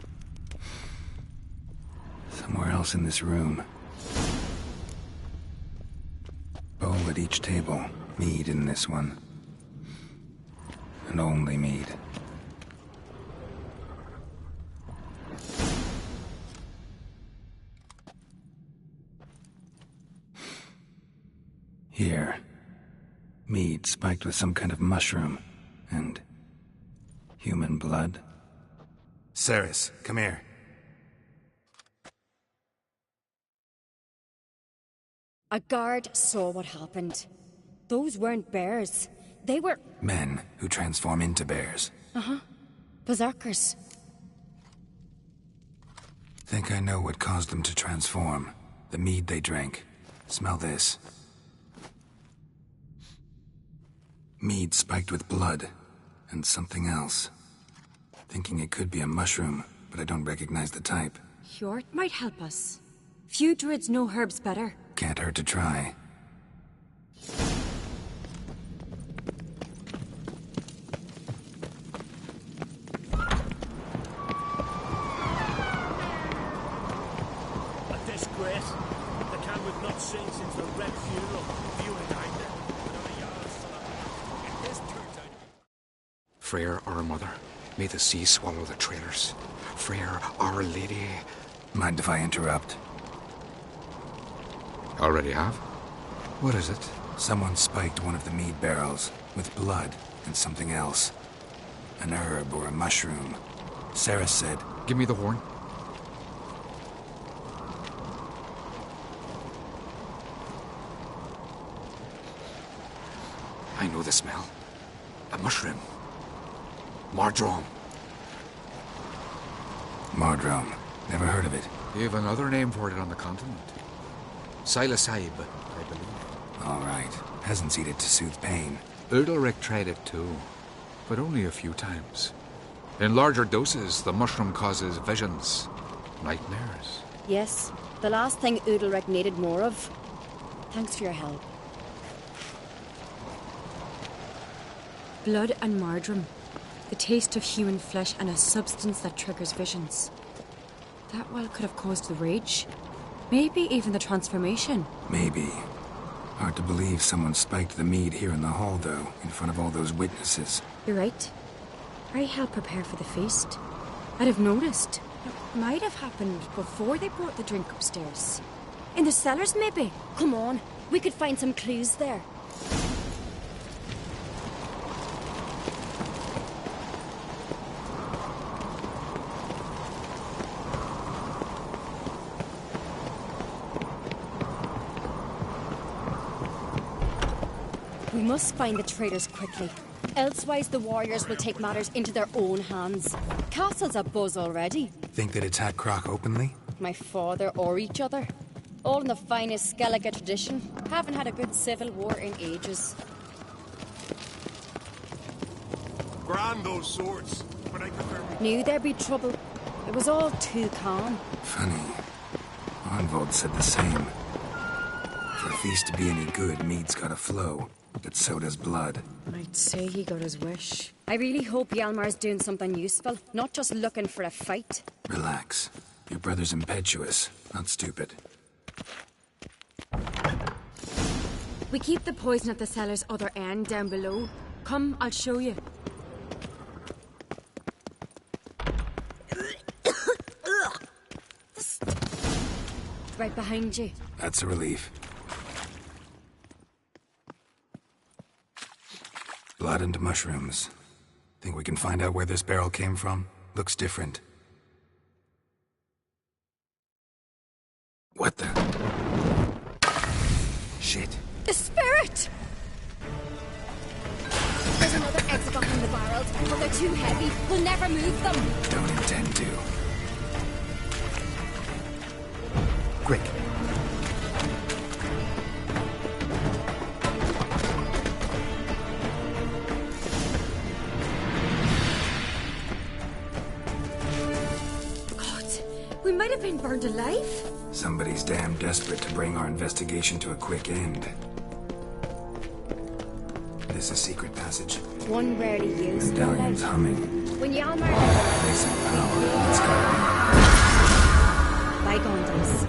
somewhere else in this room. Bowl at each table. Mead in this one. And only mead. Here. Mead spiked with some kind of mushroom. And Human blood? Ceres, come here. A guard saw what happened. Those weren't bears. They were... Men who transform into bears. Uh-huh. Berserkers. Think I know what caused them to transform. The mead they drank. Smell this. Mead spiked with blood. And something else. Thinking it could be a mushroom, but I don't recognize the type. Hjort might help us. Few druids know herbs better. Can't hurt to try. A disgrace. The can we've not seen since the Red Funeral. Freyr, our mother, may the sea swallow the traitors. Freyr, our lady. Mind if I interrupt? Already have? What is it? Someone spiked one of the mead barrels with blood and something else. An herb or a mushroom. Sarah said... Give me the horn. I know the smell. A mushroom. Mardrome. Mardrome. Never heard of it. You have another name for it on the continent. Psilocybe, I believe. All right. Hasn't eaten it to soothe pain. Udalric tried it too, but only a few times. In larger doses, the mushroom causes visions, nightmares. Yes, the last thing Udalric needed more of. Thanks for your help. Blood and Mardrome. The taste of human flesh and a substance that triggers visions. That well could have caused the rage. Maybe even the transformation. Maybe. Hard to believe someone spiked the mead here in the hall, though, in front of all those witnesses. You're right. I helped prepare for the feast. I'd have noticed. It might have happened before they brought the drink upstairs. In the cellars, maybe? Come on, we could find some clues there. We must find the traitors quickly. Elsewise, the warriors will take matters into their own hands. Castle's abuzz already. Think they'd attack Croc openly? My father or each other. All in the finest Skelige tradition. Haven't had a good civil war in ages. Grand those swords, but I prefer... Knew there'd be trouble. It was all too calm. Funny. Arnvold said the same. For a feast to be any good, mead's gotta flow. But so does blood. I'd say he got his wish. I really hope Hjalmar's doing something useful, not just looking for a fight. Relax. Your brother's impetuous, not stupid. We keep the poison at the cellar's other end, down below. Come, I'll show you. Right behind you. That's a relief. Blood and mushrooms. Think we can find out where this barrel came from? Looks different. What the? Shit. The spirit! There's another exit behind the barrels, but they're too heavy. We'll never move them. Don't intend to. Quick. We might have been burned alive. Somebody's damn desperate to bring our investigation to a quick end. This a secret passage? One rarely used. Medallion's humming. When Hjalmar... Place of power. It's gotta be. Bygone days.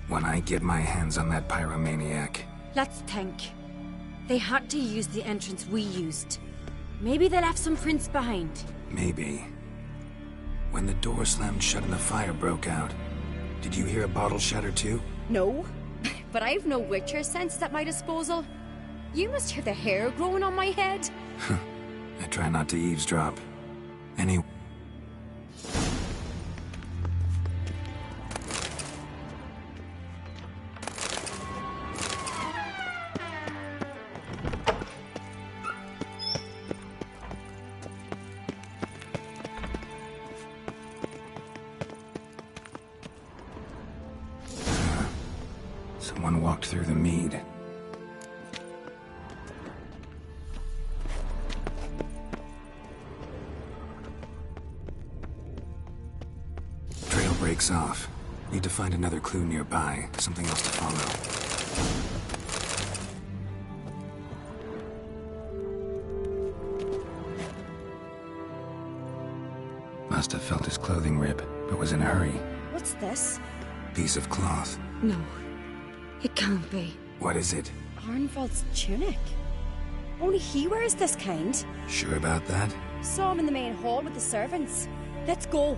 When I get my hands on that pyromaniac. Let's think. They had to use the entrance we used. Maybe they left some prints behind. Maybe. When the door slammed shut and the fire broke out, did you hear a bottle shatter too? No, but I've no witcher sense at my disposal. You must hear the hair growing on my head. I try not to eavesdrop. Anyway. Someone walked through the mead. Trail breaks off. Need to find another clue nearby, something else to follow. Must have felt his clothing rip, but was in a hurry. What's this? Piece of cloth. No, it can't be. What is it? Arnvald's tunic. Only he wears this kind. Sure about that? Saw him in the main hall with the servants. Let's go.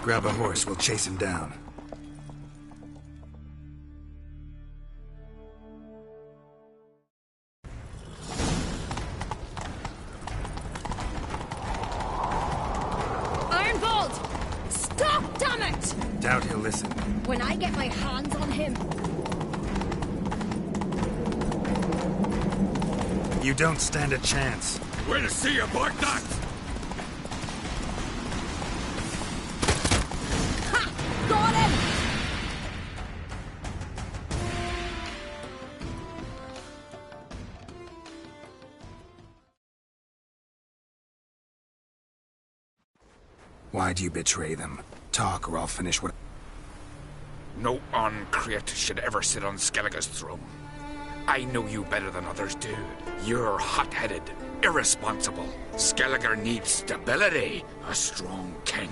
Grab a horse, we'll chase him down. Arnvald! Stop, damn it! Doubt he'll listen. When I get my hands on him. You don't stand a chance. We'll see about that! Got him! Why do you betray them? Talk or I'll finish what... No Oncreate should ever sit on Skelige's throne. I know you better than others do. You're hot-headed, irresponsible. Skelige needs stability, a strong king.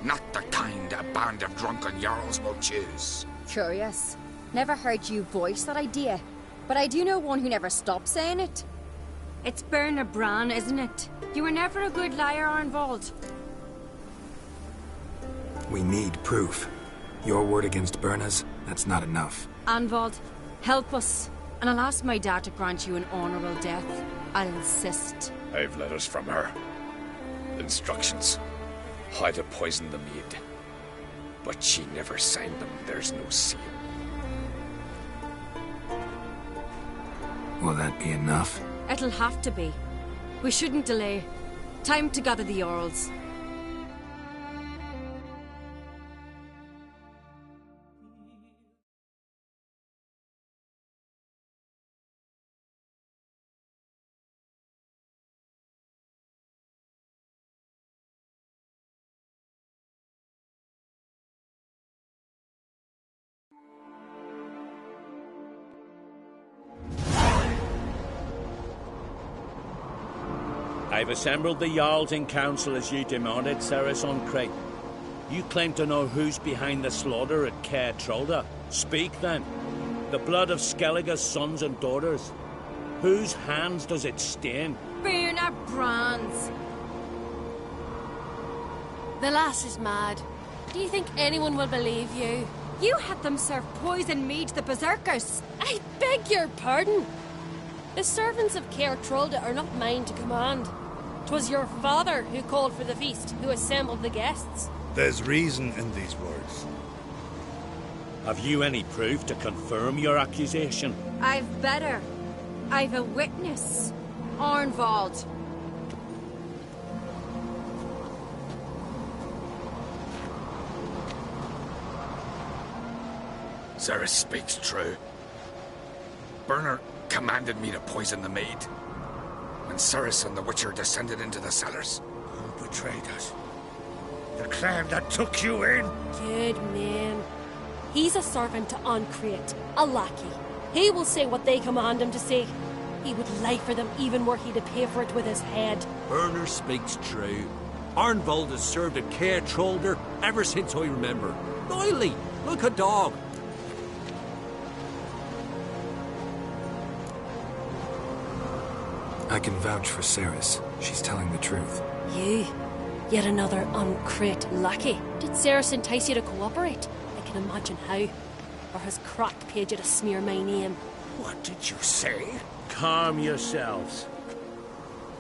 Not the kind a band of drunken jarls will choose. Curious. Never heard you voice that idea. But I do know one who never stops saying it. It's Bernard Bran, isn't it? You were never a good liar, Arnvald. We need proof. Your word against Berna's, that's not enough. Arnvald, help us. And I'll ask my dad to grant you an honorable death. I'll insist. I've letters from her. Instructions. How to poison the mead. But she never signed them. There's no seal. Will that be enough? It'll have to be. We shouldn't delay. Time to gather the Jarls. I've assembled the Jarls in council as you demanded, Ceres Oncreate. You claim to know who's behind the slaughter at Caer Trolda. Speak then. The blood of Skellige's sons and daughters. Whose hands does it stain? Bernard Bran's. The lass is mad. Do you think anyone will believe you? You had them serve poison mead to the berserkers. I beg your pardon. The servants of Caer Trolda are not mine to command. 'Twas your father who called for the feast, who assembled the guests. There's reason in these words. Have you any proof to confirm your accusation? I've better. I've a witness. Arnvald. Ceres speaks true. Bernard commanded me to poison the maid. When Ceres and the Witcher descended into the cellars. Who betrayed us? The clan that took you in? Good man. He's a servant to Ancrete, a lackey. He will say what they command him to say. He would lie for them even were he to pay for it with his head. Burner speaks true. Arnvold has served at Care Trollder ever since I remember. Loyally, like a dog. I can vouch for Ceres. She's telling the truth. You? Yet another Ancrete lackey. Did Ceres entice you to cooperate? I can imagine how. Or has Crack paid you to smear my name? What did you say? Calm yourselves.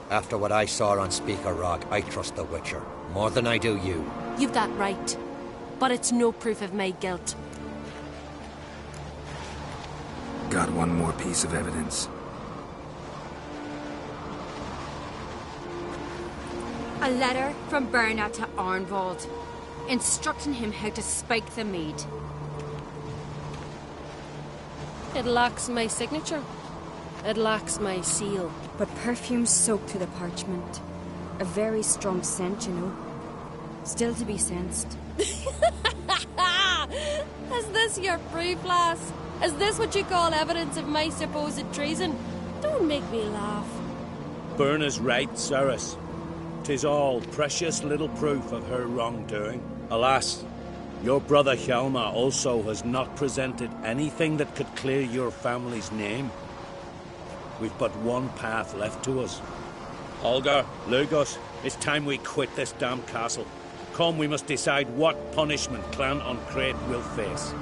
After what I saw on Speaker Rock, I trust the Witcher. More than I do you. You've that right. But it's no proof of my guilt. Got one more piece of evidence. A letter from Berna to Arnvold, instructing him how to spike the mead. It lacks my signature. It lacks my seal. But perfume soaked through the parchment. A very strong scent, you know. Still to be sensed. Is this your proof, lass? Is this what you call evidence of my supposed treason? Don't make me laugh. Berna's right, Ceres. 'Tis all precious little proof of her wrongdoing. Alas, your brother Hjalmar also has not presented anything that could clear your family's name. We've but one path left to us. Holger, Lugos, it's time we quit this damn castle. Come, we must decide what punishment Clan Ancrete will face.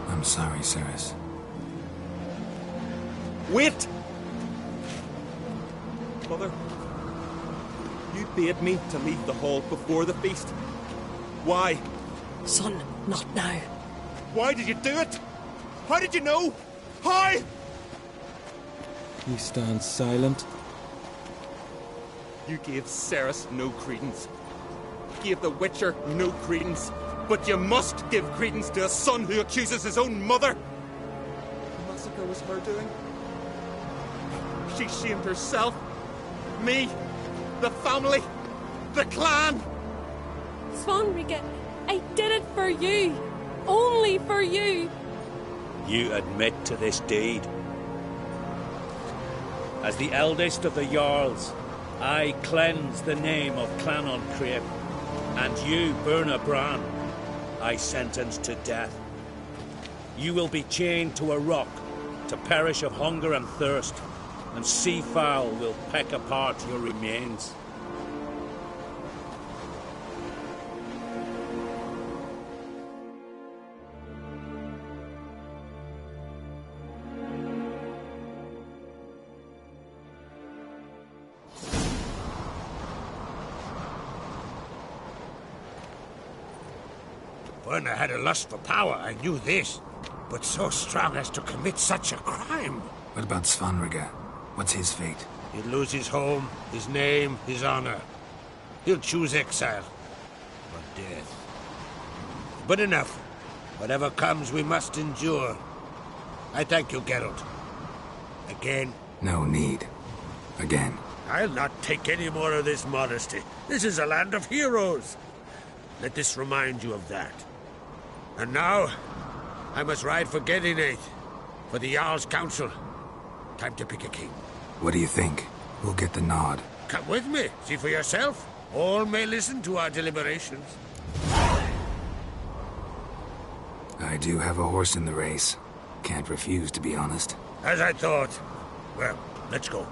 I'm sorry, Ceres. Wait! Mother, you bade me to leave the hall before the feast. Why? Son, not now. Why did you do it? How did you know? How? He stands silent. You gave Ceres no credence. Gave the Witcher no credence. But you must give credence to a son who accuses his own mother. The massacre was her doing. She shamed herself. Me. The family. The clan. Svanrige, I did it for you. Only for you. You admit to this deed. As the eldest of the Jarls, I cleanse the name of Clan Ancrete, and you, Berna Bran, I sentence to death. You will be chained to a rock, to perish of hunger and thirst, and sea fowl will peck apart your remains. Werner had a lust for power, I knew this. But so strong as to commit such a crime. What about Svanrige? What's his fate? He'll lose his home, his name, his honor. He'll choose exile. Or death. But enough. Whatever comes, we must endure. I thank you, Geralt. Again. No need. Again. I'll not take any more of this modesty. This is a land of heroes. Let this remind you of that. And now, I must ride for Gedinate, for the Jarl's council. Time to pick a king. What do you think? Who'll get the nod? Come with me, see for yourself. All may listen to our deliberations. I do have a horse in the race. Can't refuse, to be honest. As I thought. Well, let's go.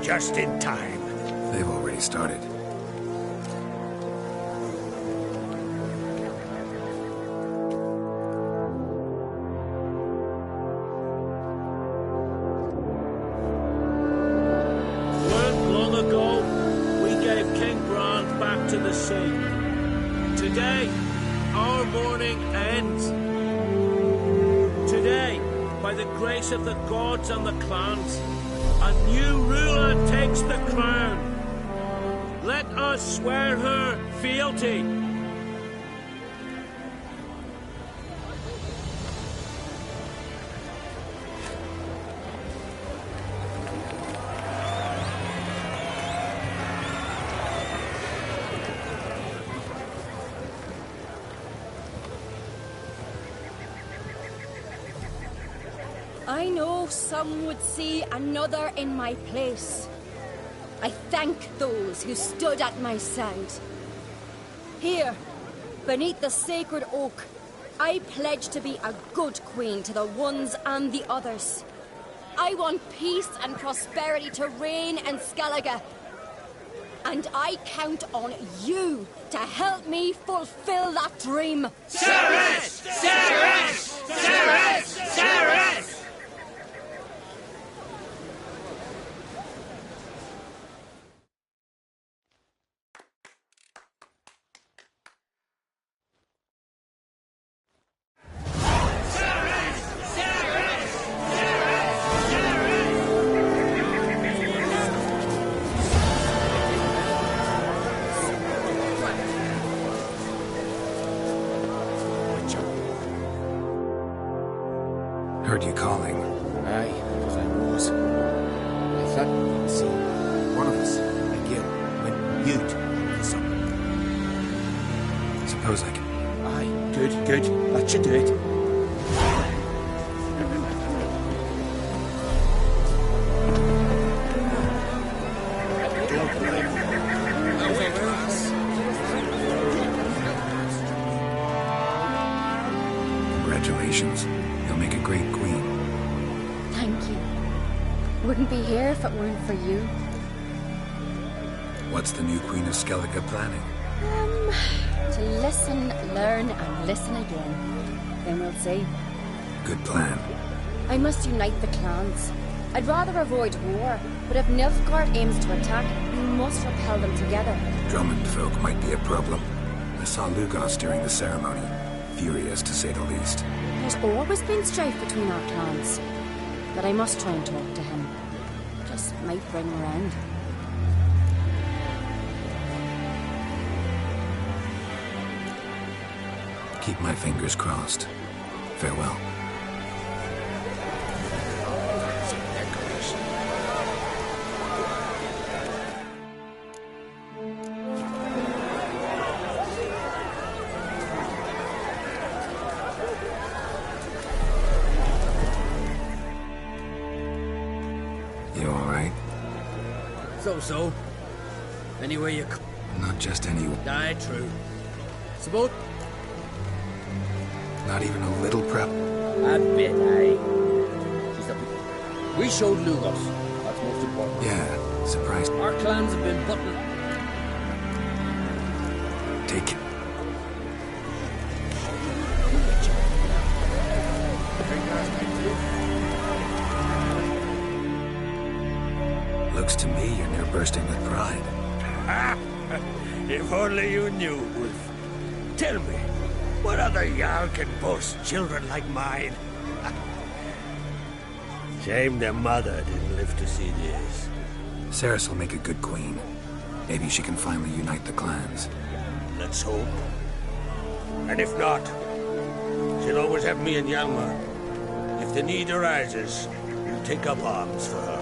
Just in time. They've already started. Long ago, we gave King Brand back to the sea. Today, our mourning ends. Today, by the grace of the gods and the clans, a new ruler takes the crown. Let us swear her fealty. I know some would see another in my place. I thank those who stood at my side. Here, beneath the sacred oak, I pledge to be a good queen to the ones and the others. I want peace and prosperity to reign in Skelige. And I count on you to help me fulfill that dream. Ceres! Ceres! Ceres! Ceres! Heard you calling. Aye, because I was. I thought you'd see one of us, like you, when you'd for something. Suppose I can. Aye, good, good. That should do it. Congratulations. You'll make a great queen. Thank you. Wouldn't be here if it weren't for you. What's the new Queen of Skelige planning? To listen, learn, and listen again. Then we'll see. Good plan. I must unite the clans. I'd rather avoid war, but if Nilfgaard aims to attack, we must repel them together. Drummond folk might be a problem. I saw Lugos during the ceremony. Furious, to say the least. There's always been strife between our clans. But I must try and talk to him. Just might bring her end. Keep my fingers crossed. Farewell. You all right? So. Anywhere you... Not just anywhere. Aye, true. Suppose... Not even a little prep? A bit, aye. We showed Lugos. That's most important. Yeah, surprised. Our clans have been buttoned. Take it. Looks to me you're near bursting with pride. If only you knew, Wolf. Tell me, what other Jarl can boast children like mine? Shame their mother didn't live to see this. Ceres will make a good queen. Maybe she can finally unite the clans. Let's hope. And if not, she'll always have me and Hjalmar. If the need arises, we'll take up arms for her.